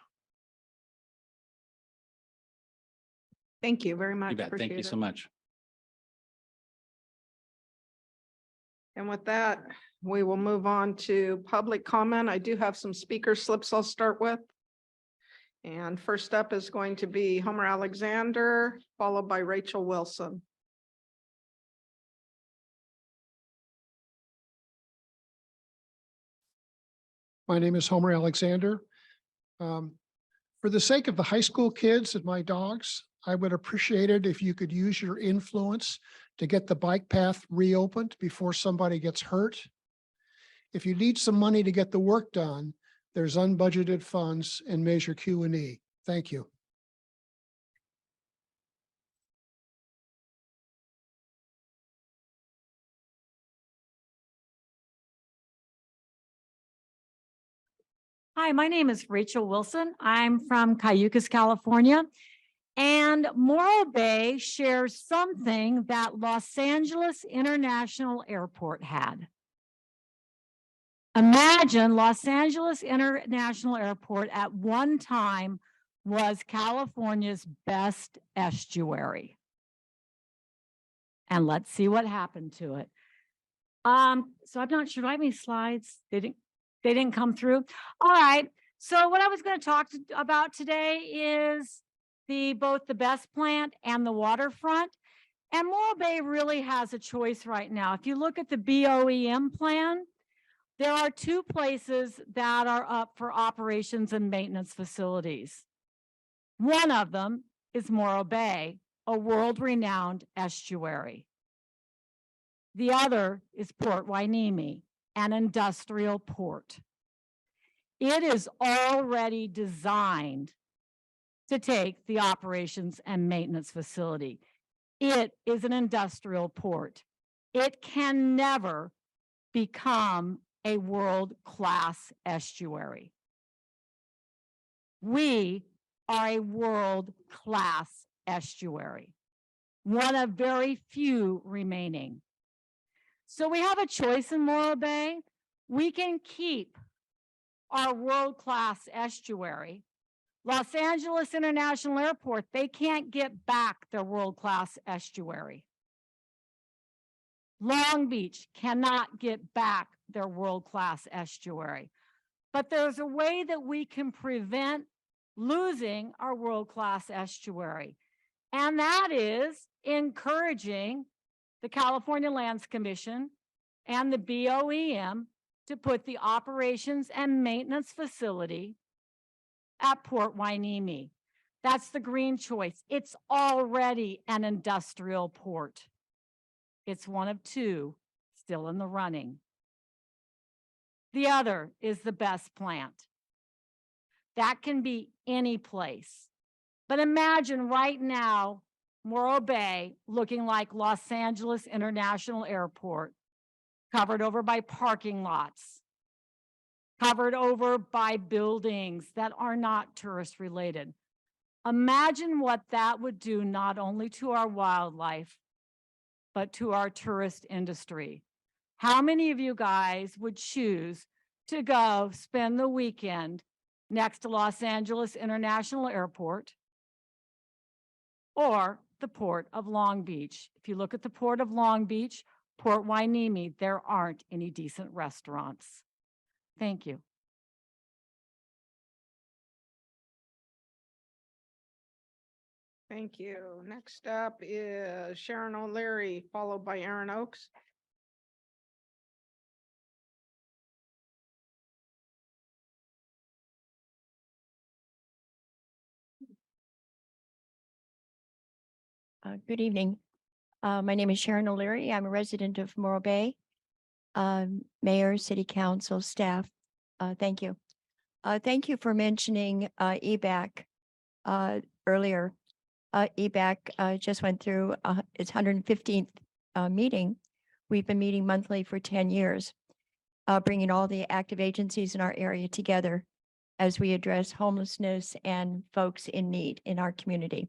Thank you very much. You bet. Thank you Appreciate so it. much. And with that, we will move on to public comment. I do have some speaker slips I'll start with. And first up is going to be Homer Alexander, followed by Rachel Wilson. My name is Homer Alexander. For the sake of the high school kids and my dogs, I would appreciate it if you could use your influence to get the bike path reopened before somebody gets hurt. If you need some money to get the work done, there's unbudgeted funds in Measure Q&E. Thank you. Hi, my name is Rachel Wilson. I'm from Cayucas, California. And Morro Bay shares something that Los Angeles International Airport had. Imagine Los Angeles International Airport at one time was California's best estuary. And let's see what happened to it. So I'm not sure, do I have any slides? They didn't come through. All right. So what I was going to talk about today is both the best plant and the waterfront. And Morro Bay really has a choice right now. If you look at the BOEM plan, there are two places that are up for operations and maintenance facilities. One of them is Morro Bay, a world-renowned estuary. The other is Port Hueneme, an industrial port. It is already designed to take the operations and maintenance facility. It is an industrial port. It can never become a world-class estuary. We are a world-class estuary, one of very few remaining. So we have a choice in Morro Bay. We can keep our world-class estuary. Los Angeles International Airport, they can't get back their world-class estuary. Long Beach cannot get back their world-class estuary. But there's a way that we can prevent losing our world-class estuary. And that is encouraging the California Lands Commission and the BOEM to put the operations and maintenance facility at Port Hueneme. That's the green choice. It's already an industrial port. It's one of two still in the running. The other is the best plant. That can be any place. But imagine right now, Morro Bay looking like Los Angeles International Airport, covered over by parking lots, covered over by buildings that are not tourist related. Imagine what that would do not only to our wildlife, but to our tourist industry. How many of you guys would choose to go spend the weekend next to Los Angeles International Airport or the Port of Long Beach? If you look at the Port of Long Beach, Port Hueneme, there aren't any decent restaurants. Thank you. Thank you. Next up is Sharon O'Leary, followed by Aaron Oakes. Good evening. My name is Sharon O'Leary. I'm a resident of Morro Bay. Mayor, City Council, staff, thank you. Thank you for mentioning EBAC earlier. EBAC just went through its 115th meeting. We've been meeting monthly for 10 years, bringing all the active agencies in our area together as we address homelessness and folks in need in our community.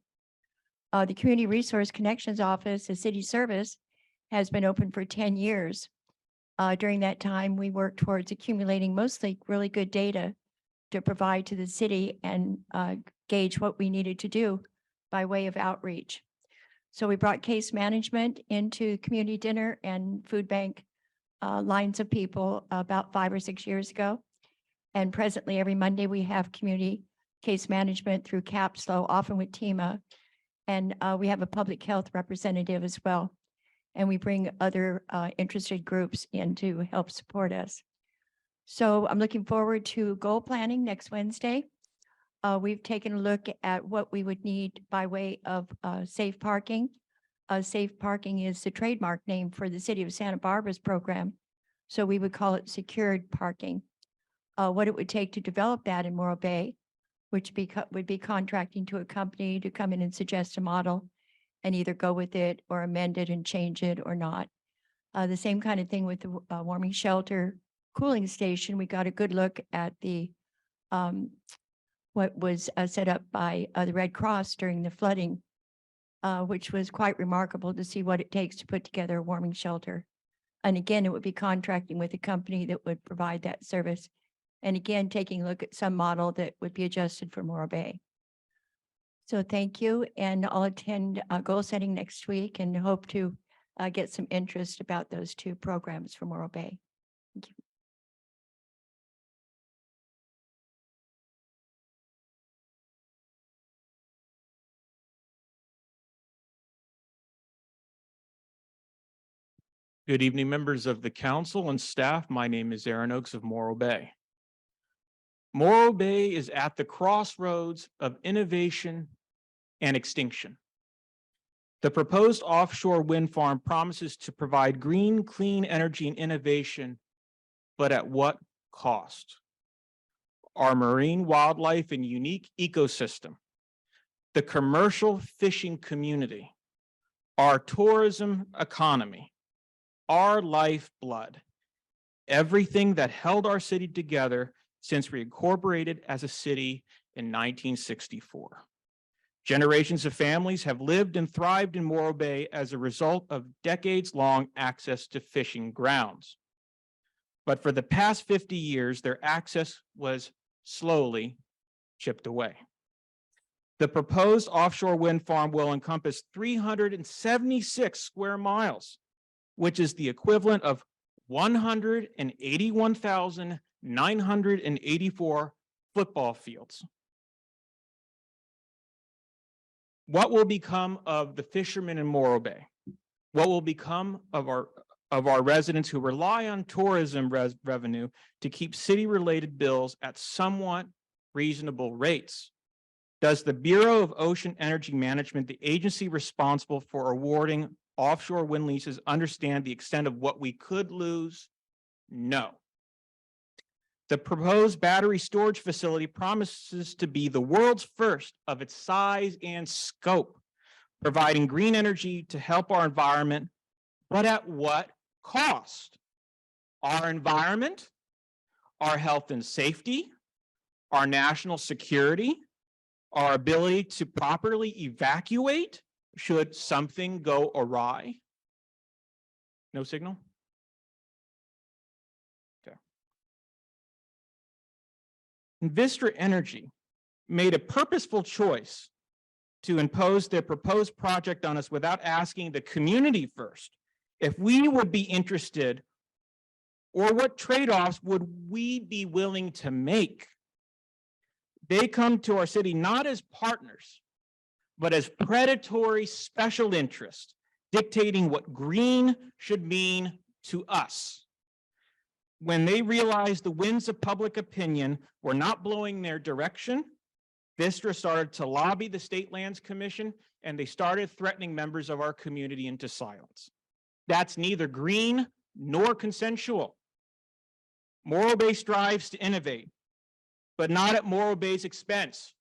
The Community Resource Connections Office, a city service, has been open for 10 years. During that time, we worked towards accumulating mostly really good data to provide to the city and gauge what we needed to do by way of outreach. So we brought case management into community dinner and food bank lines of people about 5 or 6 years ago. And presently, every Monday, we have community case management through CAPSLO, often with TEMA. And we have a public health representative as well. And we bring other interested groups in to help support us. So I'm looking forward to goal planning next Wednesday. We've taken a look at what we would need by way of safe parking. Safe parking is the trademark name for the city of Santa Barbara's program. So we would call it secured parking. What it would take to develop that in Morro Bay, which would be contracting to a company to come in and suggest a model and either go with it or amend it and change it or not. The same kind of thing with the warming shelter cooling station. We got a good look at the what was set up by the Red Cross during the flooding, which was quite remarkable to see what it takes to put together a warming shelter. And again, it would be contracting with a company that would provide that service. And again, taking a look at some model that would be adjusted for Morro Bay. So thank you, and I'll attend goal setting next week and hope to get some interest about those two programs for Morro Bay. Thank you. Good evening, members of the council and staff. My name is Aaron Oakes of Morro Bay. Morro Bay is at the crossroads of innovation and extinction. The proposed offshore wind farm promises to provide green, clean energy and innovation, but at what cost? Our marine wildlife and unique ecosystem, the commercial fishing community, our tourism economy, our lifeblood, everything that held our city together since we incorporated as a city in 1964. Generations of families have lived and thrived in Morro Bay as a result of decades-long access to fishing grounds. But for the past 50 years, their access was slowly chipped away. The proposed offshore wind farm will encompass 376 square miles, which is the equivalent of 181,984 football fields. What will become of the fishermen in Morro Bay? What will become of our residents who rely on tourism revenue to keep city-related bills at somewhat reasonable rates? Does the Bureau of Ocean Energy Management, the agency responsible for awarding offshore wind leases, understand the extent of what we could lose? No. The proposed battery storage facility promises to be the world's first of its size and scope, providing green energy to help our environment, but at what cost? Our environment, our health and safety, our national security, our ability to properly evacuate should something go awry? No signal? Okay. Vistra Energy made a purposeful choice to impose their proposed project on us without asking the community first if we would be interested, or what trade-offs would we be willing to make. They come to our city not as partners, but as predatory special interests, dictating what green should mean to us. When they realized the winds of public opinion were not blowing their direction, Vistra started to lobby the State Lands Commission, and they started threatening members of our community into silence. That's neither green nor consensual. Morro Bay strives to innovate, but not at Morro Bay's expense,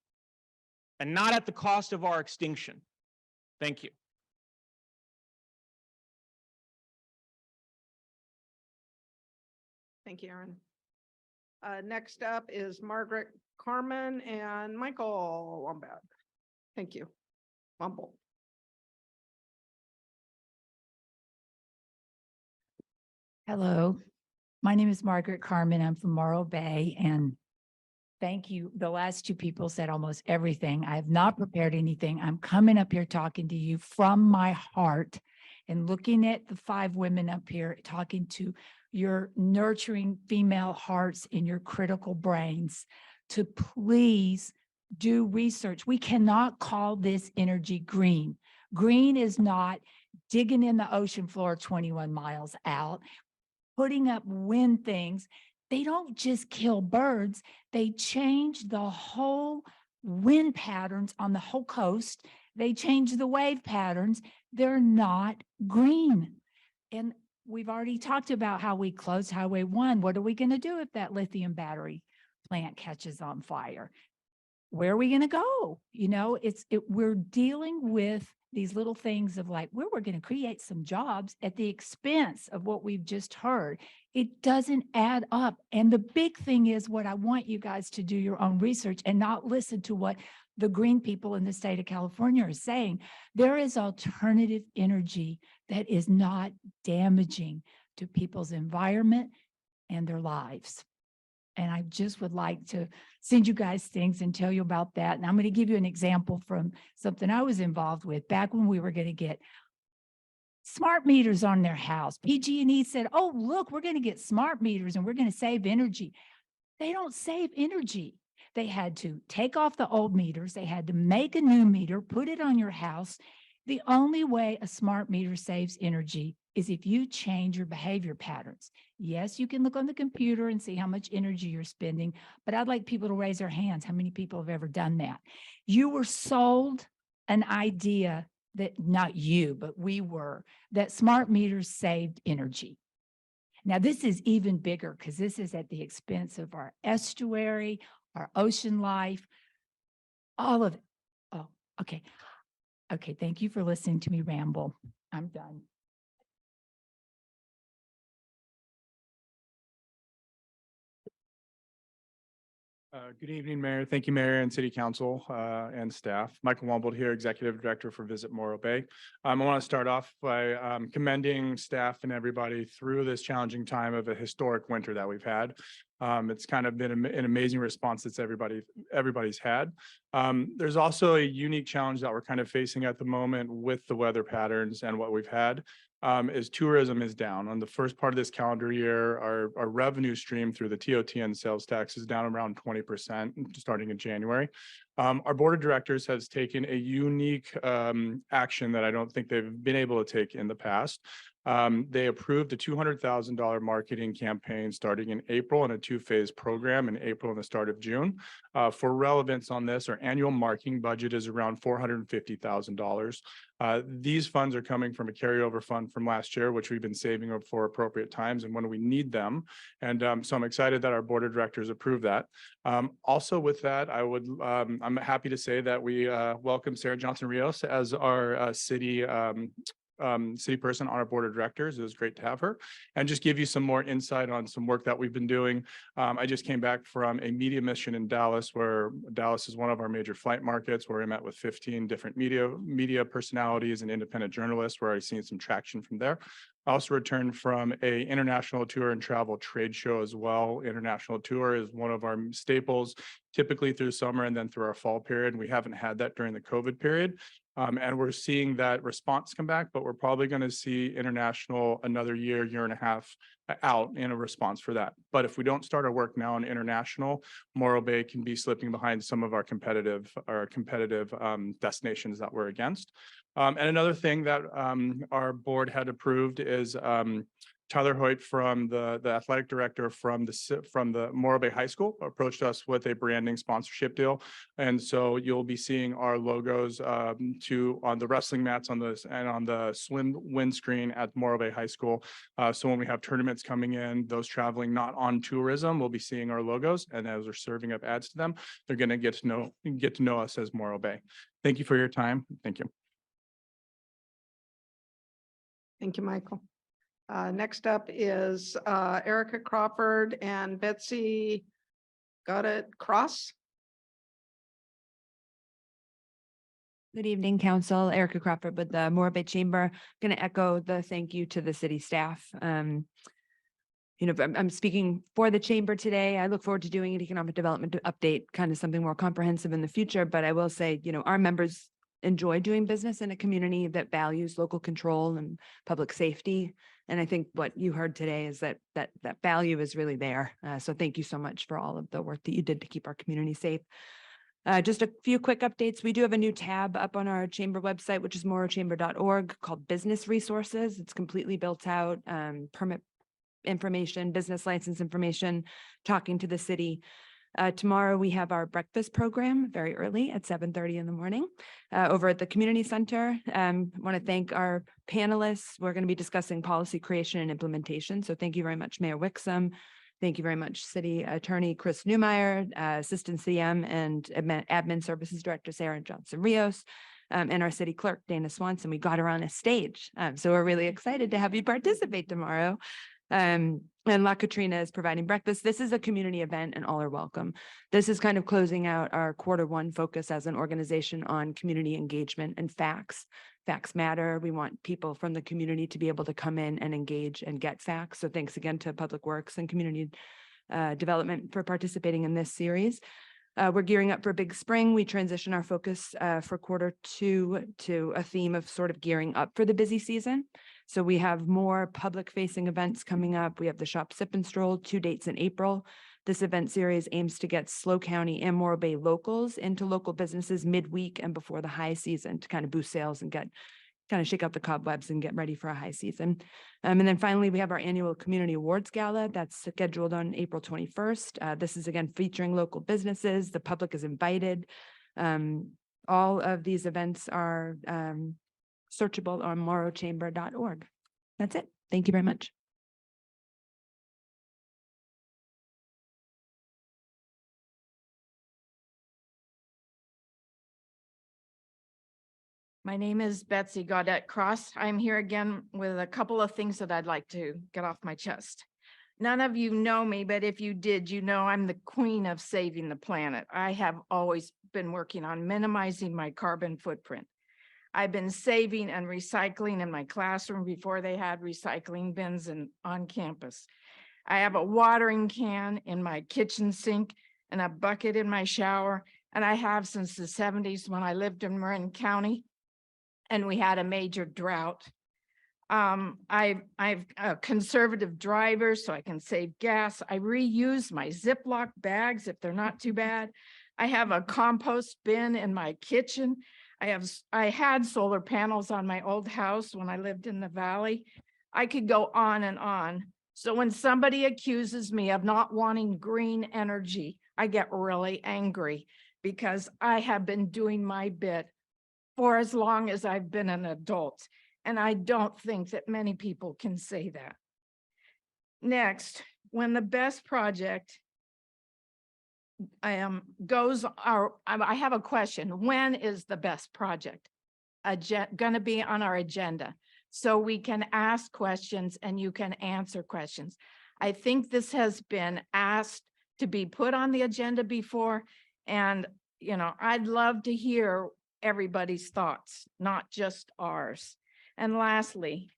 and not at the cost of our extinction. Thank you. Thank you, Aaron. Next up is Margaret Carmen and Michael Wombat. Thank you. Mumble. Hello, my name is Margaret Carmen. I'm from Morro Bay, and thank you. The last two people said almost everything. I have not prepared anything. I'm coming up here talking to you from my heart and looking at the 5 women up here, talking to your nurturing female hearts and your critical brains to please do research. We cannot call this energy green. Green is not digging in the ocean floor 21 miles out, putting up wind things. They don't just kill birds, they change the whole wind patterns on the whole coast. They change the wave patterns. They're not green. And we've already talked about how we closed Highway 1. What are we going to do if that lithium battery plant catches on fire? Where are we going to go? You know, we're dealing with these little things of like, we're going to create some jobs at the expense of what we've just heard. It doesn't add up. And the big thing is what I want you guys to do your own research and not listen to what the green people in the state of California are saying. There is alternative energy that is not damaging to people's environment and their lives. And I just would like to send you guys things and tell you about that. And I'm going to give you an example from something I was involved with back when we were going to get smart meters on their house. PG&E said, oh, look, we're going to get smart meters and we're going to save energy. They don't save energy. They had to take off the old meters. They had to make a new meter, put it on your house. The only way a smart meter saves energy is if you change your behavior patterns. Yes, you can look on the computer and see how much energy you're spending, but I'd like people to raise their hands. How many people have ever done that? You were sold an idea that, not you, but we were, that smart meters saved energy. Now, this is even bigger because this is at the expense of our estuary, our ocean life, all of it. Oh, okay. Okay, thank you for listening to me ramble. I'm done. Good evening, Mayor. Thank you, Mayor and City Council and staff. Michael Wombold here, Executive Director for Visit Morro Bay. I want to start off by commending staff and everybody through this challenging time of a historic winter that we've had. It's kind of been an amazing response that everybody's had. There's also a unique challenge that we're kind of facing at the moment with the weather patterns and what we've had. is tourism is down. On the first part of this calendar year, our revenue stream through the TOTN sales tax is down around 20% starting in January. Our board of directors has taken a unique action that I don't think they've been able to take in the past. They approved a $200,000 marketing campaign starting in April and a two-phase program in April and the start of June. For relevance on this, our annual marketing budget is around $450,000. These funds are coming from a carryover fund from last year, which we've been saving up for appropriate times and when we need them. And so I'm excited that our board of directors approved that. Also with that, I'm happy to say that we welcome Sarah Johnson Rios as our city person on our board of directors. It was great to have her and just give you some more insight on some work that we've been doing. I just came back from a media mission in Dallas, where Dallas is one of our major flight markets, where I met with 15 different media personalities and independent journalists, where I've seen some traction from there. I also returned from a international tour and travel trade show as well. International tour is one of our staples, typically through summer and then through our fall period. We haven't had that during the COVID period. And we're seeing that response come back, but we're probably going to see international another year and a half out in a response for that. But if we don't start our work now in international, Morro Bay can be slipping behind some of our competitive destinations that we're against. And another thing that our board had approved is Tyler Hoyt, from the athletic director from the Morro Bay High School, approached us with a branding sponsorship deal. And so you'll be seeing our logos on the wrestling mats and on the swim windscreen at Morro Bay High School. So when we have tournaments coming in, those traveling not on tourism will be seeing our logos. And as we're serving up ads to them, they're going to get to know us as Morro Bay. Thank you for your time. Thank you. Thank you, Michael. Next up is Erica Crawford and Betsy Cross. Good evening, Council. Erica Crawford with the Morro Bay Chamber. Going to echo the thank you to the city staff. I'm speaking for the chamber today. I look forward to doing an economic development update, kind of something more comprehensive in the future. But I will say, our members enjoy doing business in a community that values local control and public safety. And I think what you heard today is that value is really there. So thank you so much for all of the work that you did to keep our community safe. Just a few quick updates. We do have a new tab up on our chamber website, which is morrochamber.org, called Business Resources. It's completely built out, permit information, business license information, talking to the city. Tomorrow we have our breakfast program very early at 7:30 in the morning over at the community center. Want to thank our panelists. We're going to be discussing policy creation and implementation. So thank you very much, Mayor Wixom. Thank you very much, City Attorney Chris Neumeier, Assistant CM and Admin Services Director Sarah Johnson Rios, and our City Clerk Dana Swanson. We got her on a stage. So we're really excited to have you participate tomorrow. And La Katrina is providing breakfast. This is a community event and all are welcome. This is kind of closing out our Q1 focus as an organization on community engagement and facts. Facts matter. We want people from the community to be able to come in and engage and get facts. So thanks again to Public Works and Community Development for participating in this series. We're gearing up for a big spring. We transition our focus for Q2 to a theme of sort of gearing up for the busy season. So we have more public facing events coming up. We have the Shop, Sip and Stroll, 2 dates in April. This event series aims to get SLO County and Morro Bay locals into local businesses midweek and before the high season to kind of boost sales and kind of shake out the cobwebs and get ready for a high season. And then finally, we have our annual Community Awards Gala that's scheduled on April 21st. This is again featuring local businesses. The public is invited. All of these events are searchable on morrochamber.org. That's it. Thank you very much. My name is Betsy Gaudette Cross. I'm here again with a couple of things that I'd like to get off my chest. None of you know me, but if you did, you know I'm the queen of saving the planet. I have always been working on minimizing my carbon footprint. I've been saving and recycling in my classroom before they had recycling bins on campus. I have a watering can in my kitchen sink and a bucket in my shower, and I have since the 70s when I lived in Marin County and we had a major drought. I've a conservative driver, so I can save gas. I reuse my Ziploc bags if they're not too bad. I have a compost bin in my kitchen. I had solar panels on my old house when I lived in the valley. I could go on and on. So when somebody accuses me of not wanting green energy, I get really angry because I have been doing my bit for as long as I've been an adult. And I don't think that many people can say that. Next, when the best project I have a question. When is the best project gonna be on our agenda? So we can ask questions and you can answer questions. I think this has been asked to be put on the agenda before. And, I'd love to hear everybody's thoughts, not just ours. And lastly,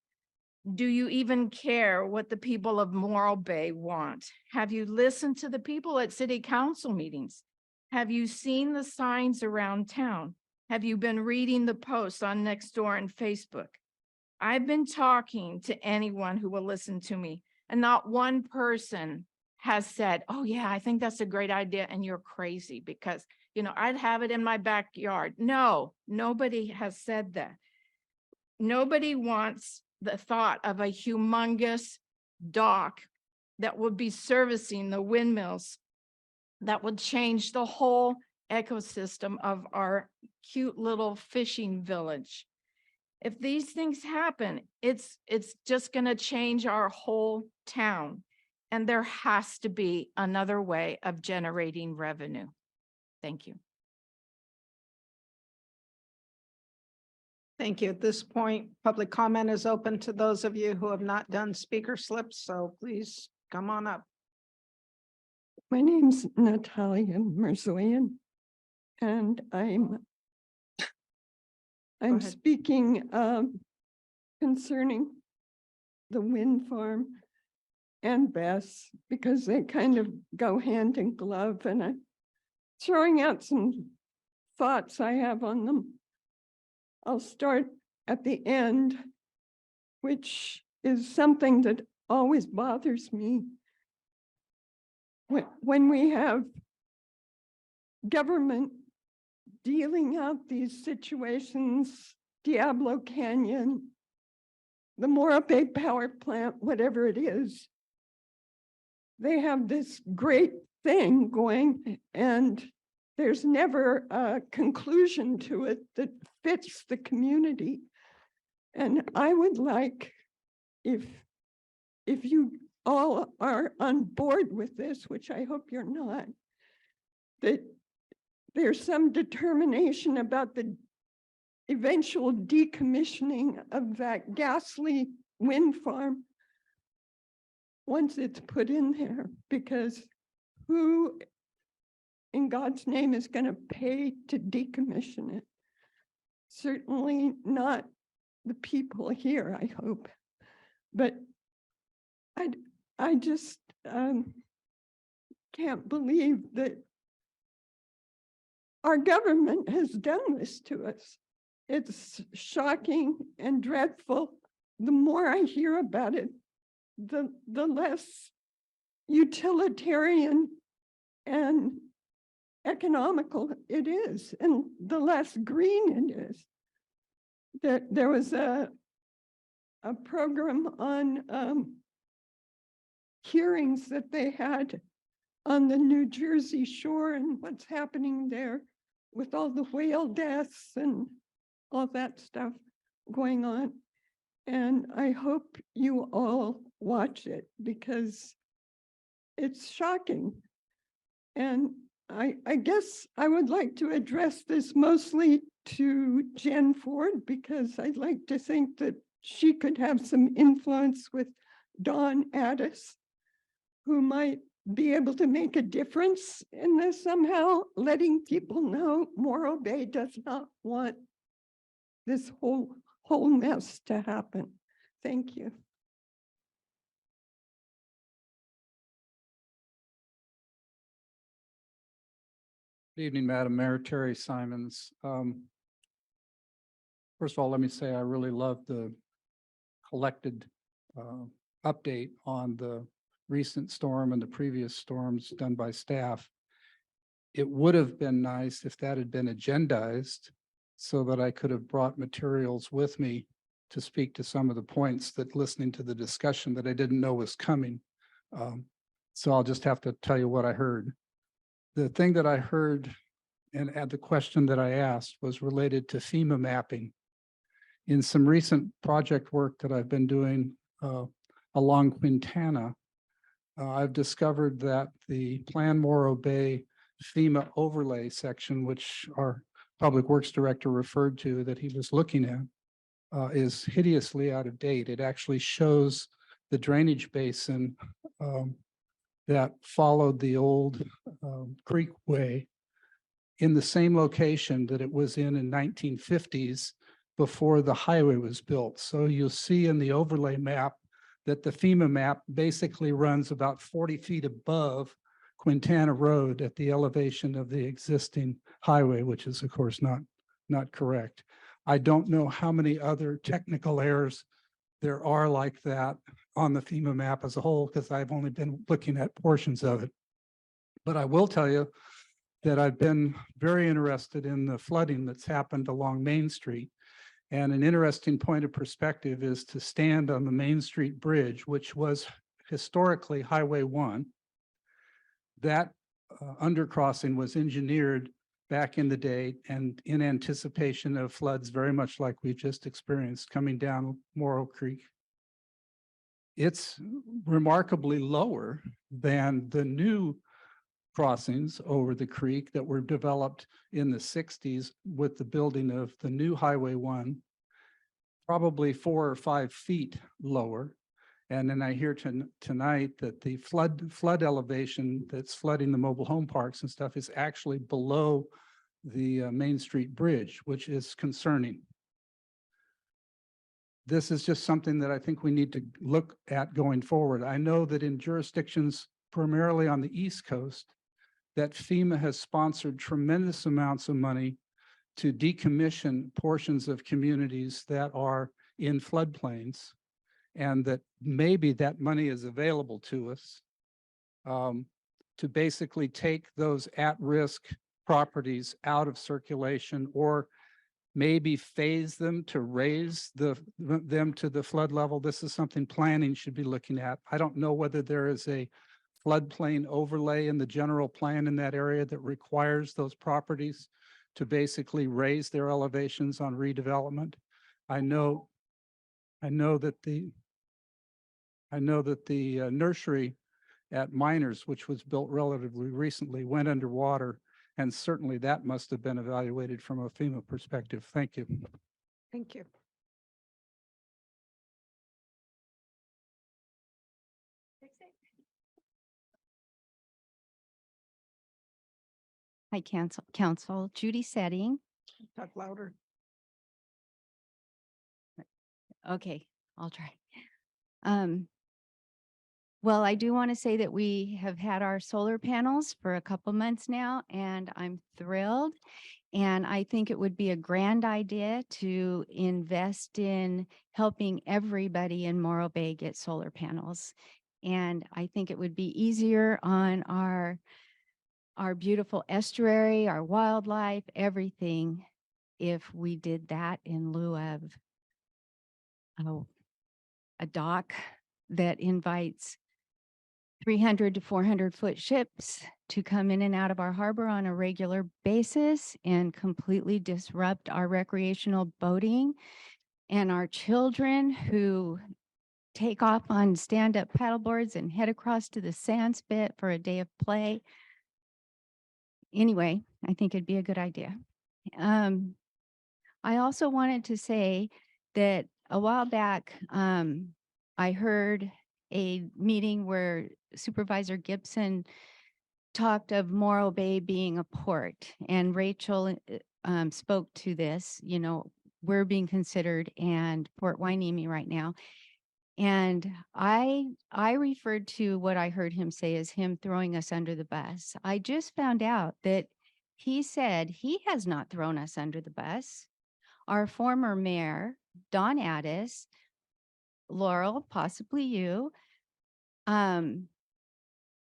do you even care what the people of Morro Bay want? Have you listened to the people at city council meetings? Have you seen the signs around town? Have you been reading the posts on Nextdoor and Facebook? I've been talking to anyone who will listen to me, and not one person has said, oh yeah, I think that's a great idea and you're crazy because, I'd have it in my backyard. No, nobody has said that. Nobody wants the thought of a humongous dock that would be servicing the windmills that would change the whole ecosystem of our cute little fishing village. If these things happen, it's just going to change our whole town. And there has to be another way of generating revenue. Thank you. Thank you. At this point, public comment is open to those of you who have not done speaker slips, so please come on up. My name's Natalia Mirzoyan, and I'm ahead. speaking concerning the wind farm and Bess because they kind of go hand in glove, and I'm throwing out some thoughts I have on them. I'll start at the end, which is something that always bothers me. When we have government dealing out these situations, Diablo Canyon, the Morro Bay Power Plant, whatever it is, they have this great thing going and there's never a conclusion to it that fits the community. And I would like, if you all are on board with this, which I hope you're not, that there's some determination about the eventual decommissioning of that ghastly wind farm once it's put in there, because who in God's name is going to pay to decommission it? Certainly not the people here, I hope. But I just can't believe that our government has done this to us. It's shocking and dreadful. The more I hear about it, the less utilitarian and economical it is, and the less green it is. There was a program on hearings that they had on the New Jersey shore and what's happening there with all the whale deaths and all that stuff going on. And I hope you all watch it because it's shocking. And I guess I would like to address this mostly to Jen Ford because I'd like to think that she could have some influence with Dawn Addis, who might be able to make a difference in this somehow, letting people know Morro Bay does not want this whole mess to happen. Thank you. Good evening, Madam Mayor, Terry Simons. First of all, let me say I really love the collected update on the recent storm and the previous storms done by staff. It would have been nice if that had been agendized so that I could have brought materials with me to speak to some of the points that listening to the discussion that I didn't know was coming. So I'll just have to tell you what I heard. The thing that I heard and the question that I asked was related to FEMA mapping. In some recent project work that I've been doing along Quintana, I've discovered that the Plan Morro Bay FEMA overlay section, which our Public Works Director referred to that he was looking at, is hideously out of date. It actually shows the drainage basin that followed the old creek way in the same location that it was in 1950s before the highway was built. So you'll see in the overlay map that the FEMA map basically runs about 40 feet above Quintana Road at the elevation of the existing highway, which is of course not correct. I don't know how many other technical errors there are like that on the FEMA map as a whole, because I've only been looking at portions of it. But I will tell you that I've been very interested in the flooding that's happened along Main Street. And an interesting point of perspective is to stand on the Main Street Bridge, which was historically Highway 1. That undercrossing was engineered back in the day and in anticipation of floods very much like we just experienced coming down Morro Creek. It's remarkably lower than the new crossings over the creek that were developed in the 60s with the building of the new Highway 1, probably 4 or 5 feet lower. And then I hear tonight that the flood elevation that's flooding the mobile home parks and stuff is actually below the Main Street Bridge, which is concerning. This is just something that I think we need to look at going forward. I know that in jurisdictions primarily on the East Coast, that FEMA has sponsored tremendous amounts of money to decommission portions of communities that are in floodplains, and that maybe that money is available to us to basically take those at-risk properties out of circulation, or maybe phase them to raise them to the flood level. This is something planning should be looking at. I don't know whether there is a floodplain overlay in the general plan in that area that requires those properties to basically raise their elevations on redevelopment. I know that the nursery at Miners, which was built relatively recently, went underwater, and certainly that must have been evaluated from a FEMA perspective. Thank you. Thank you. Hi, Council, Judy Setting. Talk louder. Okay, I'll try. Well, I do want to say that we have had our solar panels for a couple months now, and I'm thrilled. And I think it would be a grand idea to invest in helping everybody in Morro Bay get solar panels. And I think it would be easier on our beautiful estuary, our wildlife, everything, if we did that in lieu of a dock that invites 300 to 400-foot ships to come in and out of our harbor on a regular basis and completely disrupt our recreational boating, and our children who take off on stand-up paddleboards and head across to the sand spit for a day of play. Anyway, I think it'd be a good idea. I also wanted to say that a while back, I heard a meeting where Supervisor Gibson talked of Morro Bay being a port, and Rachel spoke to this. You know, we're being considered and Port Hueneme right now. And I referred to what I heard him say as him throwing us under the bus. I just found out that he said he has not thrown us under the bus. Our former mayor, Don Addis, Laurel, possibly you.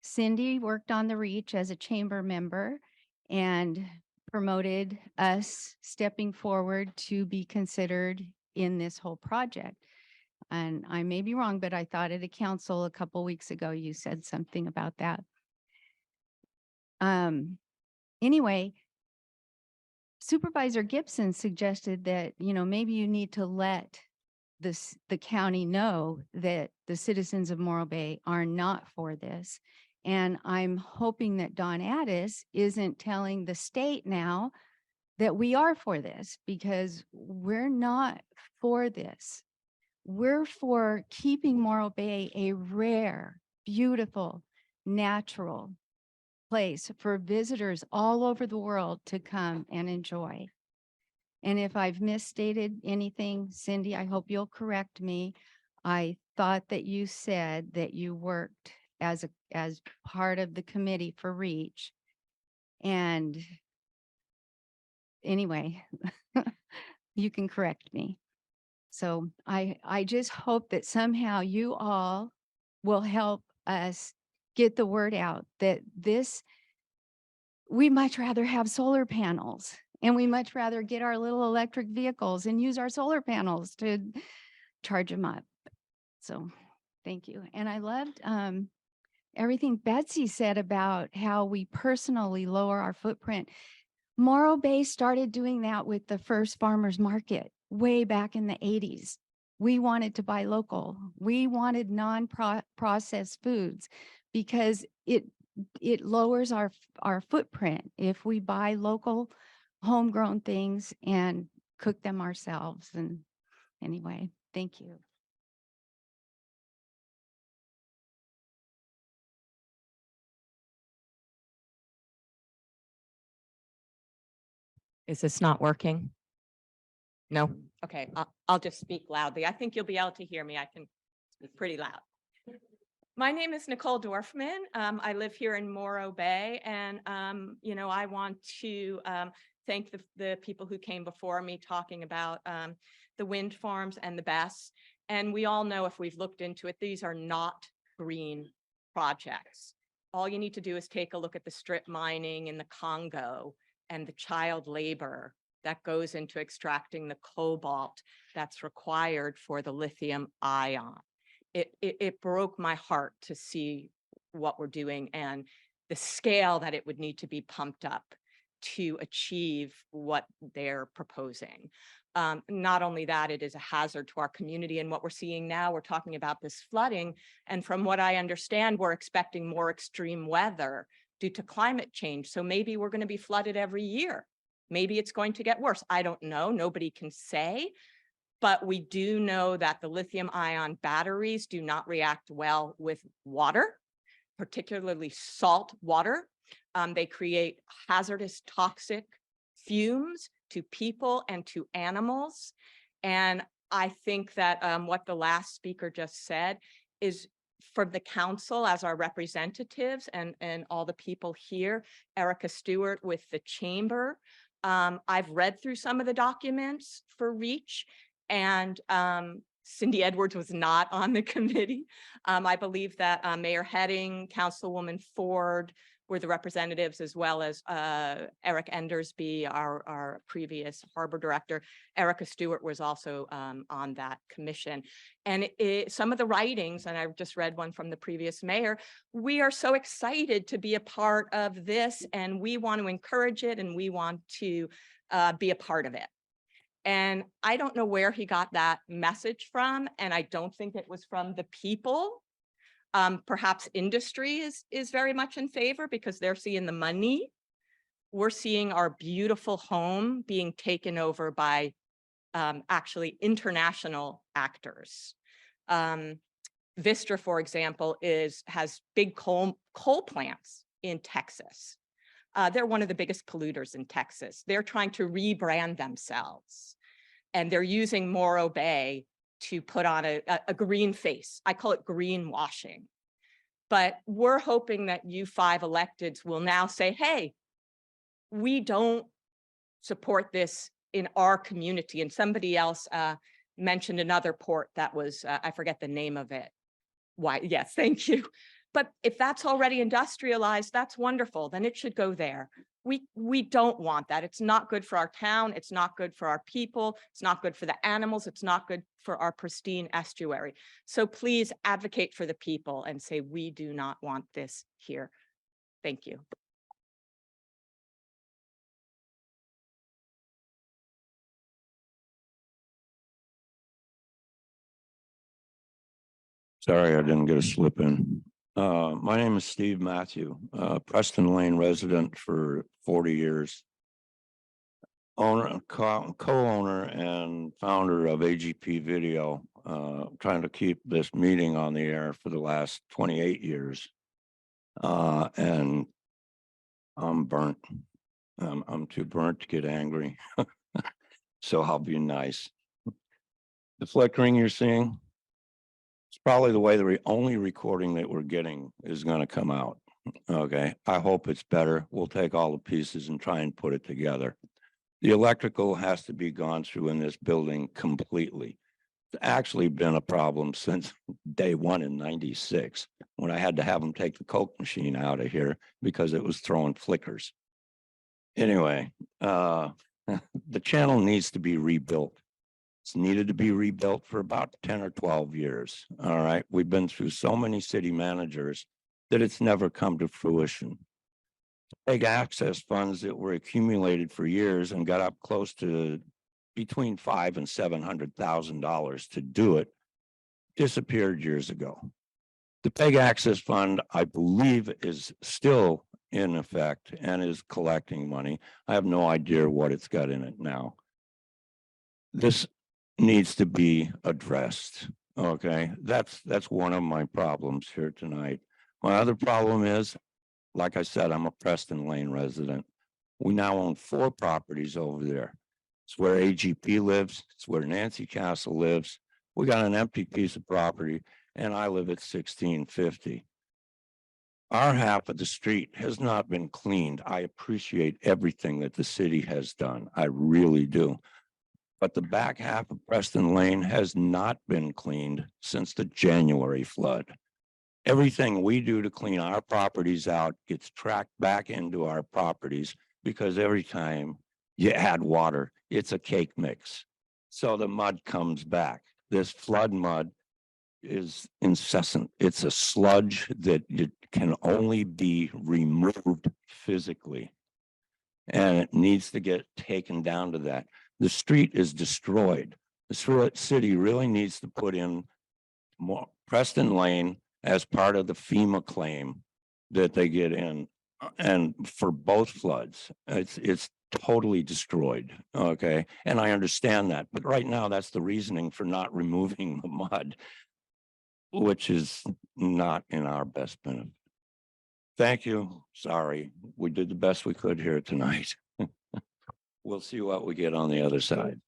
Cindy worked on the reach as a chamber member and promoted us stepping forward to be considered in this whole project. And I may be wrong, but I thought at a council a couple weeks ago, you said something about that. Anyway, Supervisor Gibson suggested that, maybe you need to let the county know that the citizens of Morro Bay are not for this. And I'm hoping that Don Addis isn't telling the state now that we are for this, because we're not for this. We're for keeping Morro Bay a rare, beautiful, natural place for visitors all over the world to come and enjoy. And if I've misstated anything, Cindy, I hope you'll correct me. I thought that you said that you worked as part of the committee for REACH. And anyway, you can correct me. So I just hope that somehow you all will help us get the word out that we much rather have solar panels, and we much rather get our little electric vehicles and use our solar panels to charge them up. So thank you. And I loved everything Betsy said about how we personally lower our footprint. Morro Bay started doing that with the first farmers market way back in the 80s. We wanted to buy local. We wanted non-processed foods because it lowers our footprint if we buy local homegrown things and cook them ourselves. And anyway, thank you. Is this not working? No? Okay, I'll just speak loudly. I think you'll be able to hear me. I can speak pretty loud. My name is Nicole Dorfman. I live here in Morro Bay, and I want to thank the people who came before me talking about the wind farms and the BESS. And we all know, if we've looked into it, these are not green projects. All you need to do is take a look at the strip mining in the Congo and the child labor that goes into extracting the cobalt that's required for the lithium ion. It broke my heart to see what we're doing and the scale that it would need to be pumped up to achieve what they're proposing. Not only that, it is a hazard to our community. And what we're seeing now, we're talking about this flooding. And from what I understand, we're expecting more extreme weather due to climate change. So maybe we're going to be flooded every year. Maybe it's going to get worse. I don't know. Nobody can say. But we do know that the lithium ion batteries do not react well with water, particularly salt water. They create hazardous toxic fumes to people and to animals. And I think that what the last speaker just said is, for the council as our representatives and all the people here, Erica Stewart with the chamber. I've read through some of the documents for REACH, and Cindy Edwards was not on the committee. I believe that Mayor Heading, Councilwoman Ford were the representatives, as well as Eric Endersby, our previous harbor director. Erica Stewart was also on that commission. And some of the writings, and I've just read one from the previous mayor, we are so excited to be a part of this, and we want to encourage it, and we want to be a part of it. And I don't know where he got that message from, and I don't think it was from the people. Perhaps industry is very much in favor because they're seeing the money. We're seeing our beautiful home being taken over by actually international actors. Vistra, for example, has big coal plants in Texas. They're one of the biggest polluters in Texas. They're trying to rebrand themselves, and they're using Morro Bay to put on a green face. I call it greenwashing. But we're hoping that you 5 electeds will now say, hey, we don't support this in our community. And somebody else mentioned another port that was, I forget the name of it. Why, yes, thank you. But if that's already industrialized, that's wonderful, then it should go there. We don't want that. It's not good for our town. It's not good for our people. It's not good for the animals. It's not good for our pristine estuary. So please advocate for the people and say, we do not want this here. Thank you. Sorry, I didn't get a slip in. My name is Steve Matthew, Preston Lane resident for 40 years. Co-owner and founder of AGP Video, trying to keep this meeting on the air for the last 28 years. And I'm burnt. I'm too burnt to get angry. So I'll be nice. The flickering you're seeing, it's probably the way the only recording that we're getting is going to come out. Okay, I hope it's better. We'll take all the pieces and try and put it together. The electrical has to be gone through in this building completely. It's actually been a problem since day one in '96, when I had to have them take the Coke machine out of here because it was throwing flickers. Anyway, the channel needs to be rebuilt. It's needed to be rebuilt for about 10 or 12 years. All right. We've been through so many city managers that it's never come to fruition. Big access funds that were accumulated for years and got up close to between $500,000 and $700,000 to do it disappeared years ago. The Peg Access Fund, I believe, is still in effect and is collecting money. I have no idea what it's got in it now. This needs to be addressed. Okay, that's one of my problems here tonight. My other problem is, like I said, I'm a Preston Lane resident. We now own 4 properties over there. It's where AGP lives. It's where Nancy Castle lives. We got an empty piece of property, and I live at 1650. Our half of the street has not been cleaned. I appreciate everything that the city has done. I really do. But the back half of Preston Lane has not been cleaned since the January flood. Everything we do to clean our properties out gets tracked back into our properties, because every time you add water, it's a cake mix. So the mud comes back. This flood mud is incessant. It's a sludge that it can only be removed physically, and it needs to get taken down to that. The street is destroyed. The city really needs to put in more Preston Lane as part of the FEMA claim that they get in, and for both floods, it's totally destroyed. Okay, and I understand that, but right now that's the reasoning for not removing the mud, which is not in our best benefit. Thank you. Sorry, we did the best we could here tonight. We'll see what we get on the other side.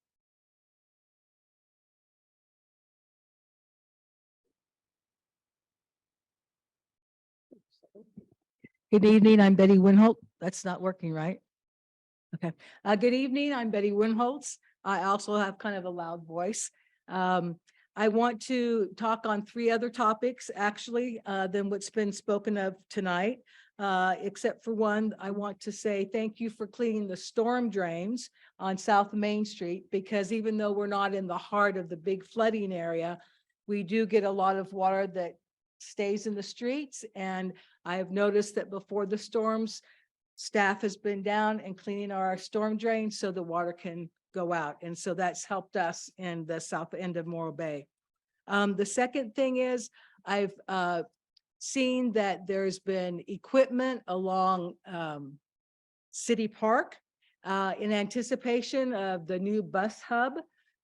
Good evening, I'm Betty Winholt. That's not working, right? Okay. Good evening, I'm Betty Winholtz. I also have kind of a loud voice. I want to talk on 3 other topics, actually, than what's been spoken of tonight. Except for one, I want to say thank you for cleaning the storm drains on South Main Street, because even though we're not in the heart of the big flooding area, we do get a lot of water that stays in the streets. And I have noticed that before the storms, staff has been down and cleaning our storm drains so the water can go out. And so that's helped us in the south end of Morro Bay. The second thing is I've seen that there's been equipment along City Park in anticipation of the new bus hub,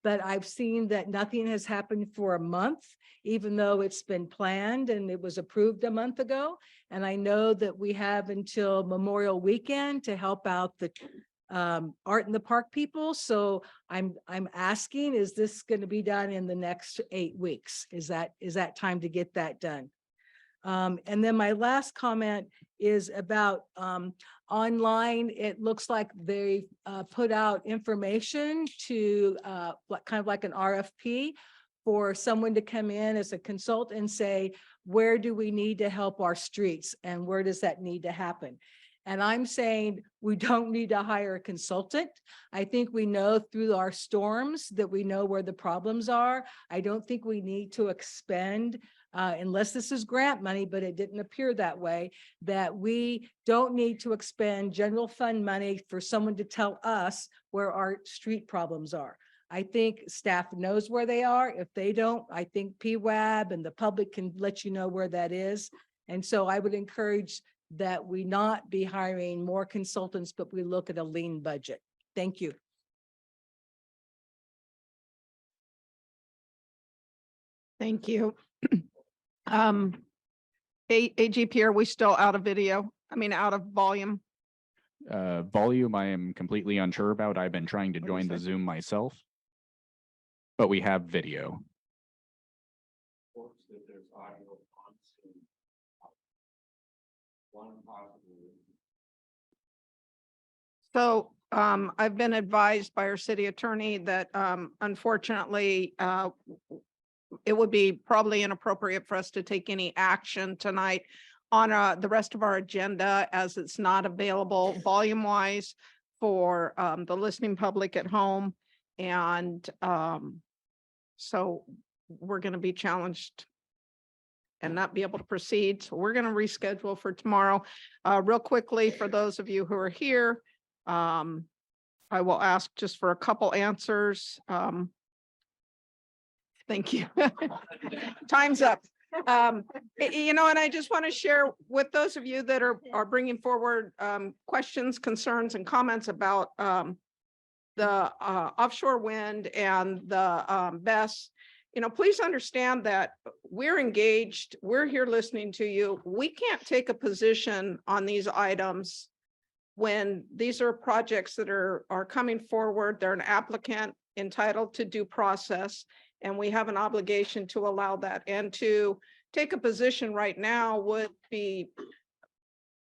but I've seen that nothing has happened for a month, even though it's been planned and it was approved a month ago. And I know that we have until Memorial Weekend to help out the Art in the Park people. So I'm asking, is this going to be done in the next 8 weeks? Is that time to get that done? And then my last comment is about, online, it looks like they put out information to kind of like an RFP for someone to come in as a consultant and say, where do we need to help our streets and where does that need to happen? And I'm saying we don't need to hire a consultant. I think we know through our storms that we know where the problems are. I don't think we need to expend, unless this is grant money, but it didn't appear that way, that we don't need to expend general fund money for someone to tell us where our street problems are. I think staff knows where they are. If they don't, I think PWAB and the public can let you know where that is. And so I would encourage that we not be hiring more consultants, but we look at a lean budget. Thank you. Thank you. AGP, are we still out of video? I mean, out of volume? Volume, I am completely unsure about. I've been trying to What do you join the say? Zoom myself. But we have video. So I've been advised by our city attorney that unfortunately it would be probably inappropriate for us to take any action tonight on the rest of our agenda as it's not available volume wise for the listening public at home. And so we're going to be challenged and not be able to proceed. So we're going to reschedule for tomorrow. Real quickly, for those of you who are here, I will ask just for a couple answers. Thank you. Time's up. You know, and I just want to share with those of you that are bringing forward questions, concerns, and comments about the offshore wind and the BESS. You know, please understand that we're engaged. We're here listening to you. We can't take a position on these items when these are projects that are coming forward. They're an applicant entitled to due process, and we have an obligation to allow that. And to take a position right now would be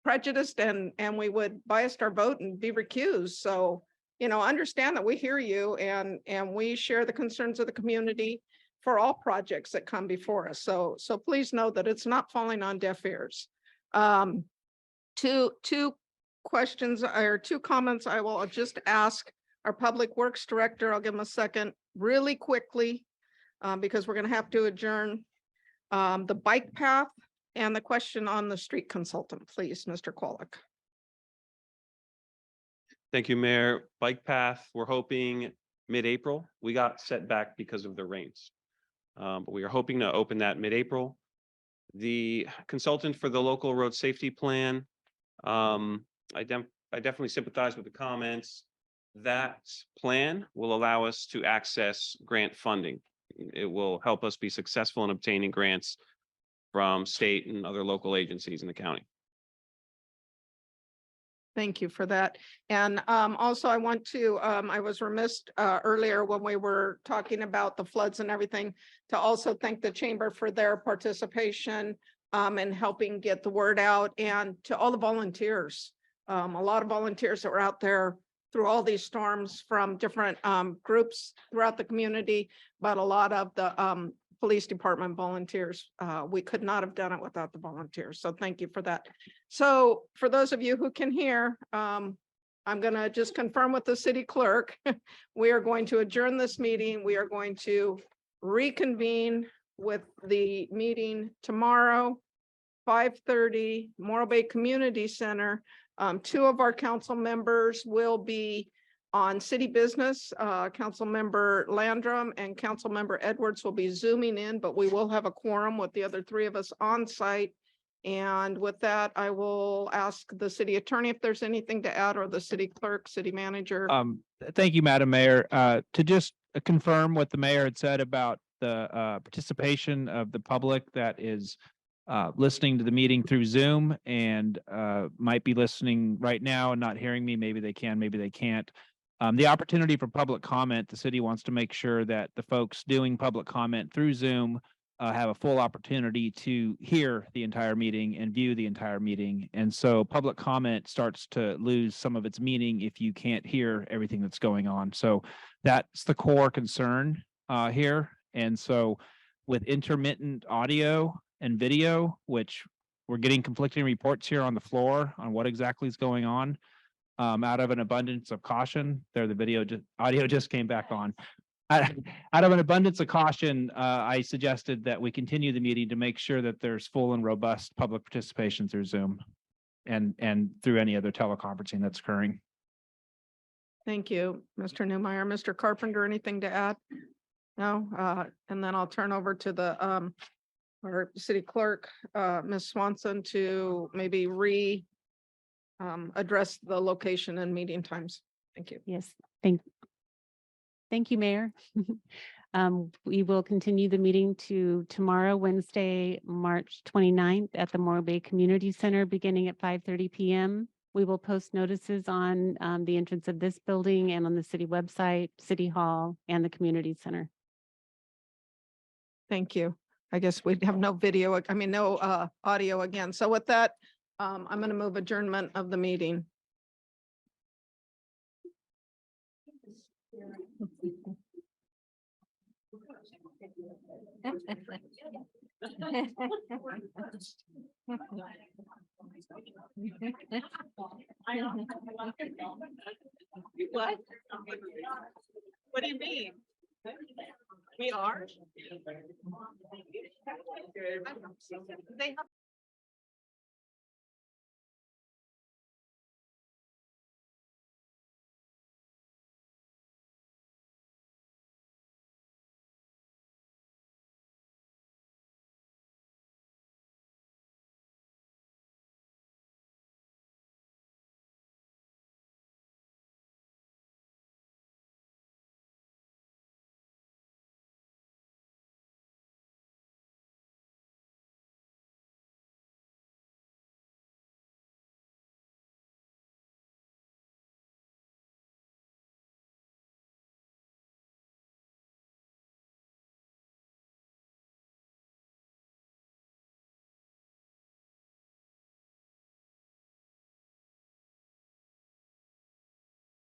prejudiced, and we would bias our vote and be recused. So, you know, understand that we hear you and we share the concerns of the community for all projects that come before us. So please know that it's not falling on deaf ears. Two questions or two comments I will just ask our Public Works Director. I'll give him a second really quickly because we're going to have to adjourn. The bike path and the question on the street consultant, please, Mr. Kwolek. Thank you, Mayor. Bike path, we're hoping mid-April. We got set back because of the rains. But we are hoping to open that mid-April. The consultant for the local road safety plan, I definitely sympathize with the comments. That plan will allow us to access grant funding. It will help us be successful in obtaining grants from state and other local agencies in the county. Thank you for that. And also I want to, I was remiss earlier when we were talking about the floods and everything, to also thank the chamber for their participation in helping get the word out, and to all the volunteers. A lot of volunteers that were out there through all these storms from different groups throughout the community, but a lot of the police department volunteers. We could not have done it without the volunteers. So thank you for that. So for those of you who can hear, I'm going to just confirm with the city clerk. We are going to adjourn this meeting. We are going to reconvene with the meeting tomorrow, 5:30, Morro Bay Community Center. Two of our council members will be on city business. Council member Landrum and Council member Edwards will be zooming in, but we will have a quorum with the other three of us on site. And with that, I will ask the city attorney if there's anything to add, or the city clerk, city manager. Thank you, Madam Mayor. To just confirm what the mayor had said about the participation of the public that is listening to the meeting through Zoom and might be listening right now and not hearing me. Maybe they can, maybe they can't. The opportunity for public comment, the city wants to make sure that the folks doing public comment through Zoom have a full opportunity to hear the entire meeting and view the entire meeting. And so public comment starts to lose some of its meaning if you can't hear everything that's going on. So that's the core concern here. And so with intermittent audio and video, which we're getting conflicting reports here on the floor on what exactly is going on, out of an abundance of caution, audio just came back on. Out of an abundance of caution, I suggested that we continue the meeting to make sure that there's full and robust public participation through Zoom and through any other teleconferencing that's occurring. Thank you, Mr. Newmeyer. Mr. Carpenter, anything to add? No, and then I'll turn over to the our city clerk, Ms. Swanson, to maybe address the location and meeting times. Thank you. Yes, thank you, Mayor. We will continue the meeting to tomorrow, Wednesday, March 29th at the Morro Bay Community Center, beginning at 5:30 p.m. We will post notices on the entrance of this building and on the city website, City Hall, and the Community Center. Thank you. I guess we have no video, no audio again. So with that, I'm going to move adjournment of the meeting. What? What do you mean? We are? They have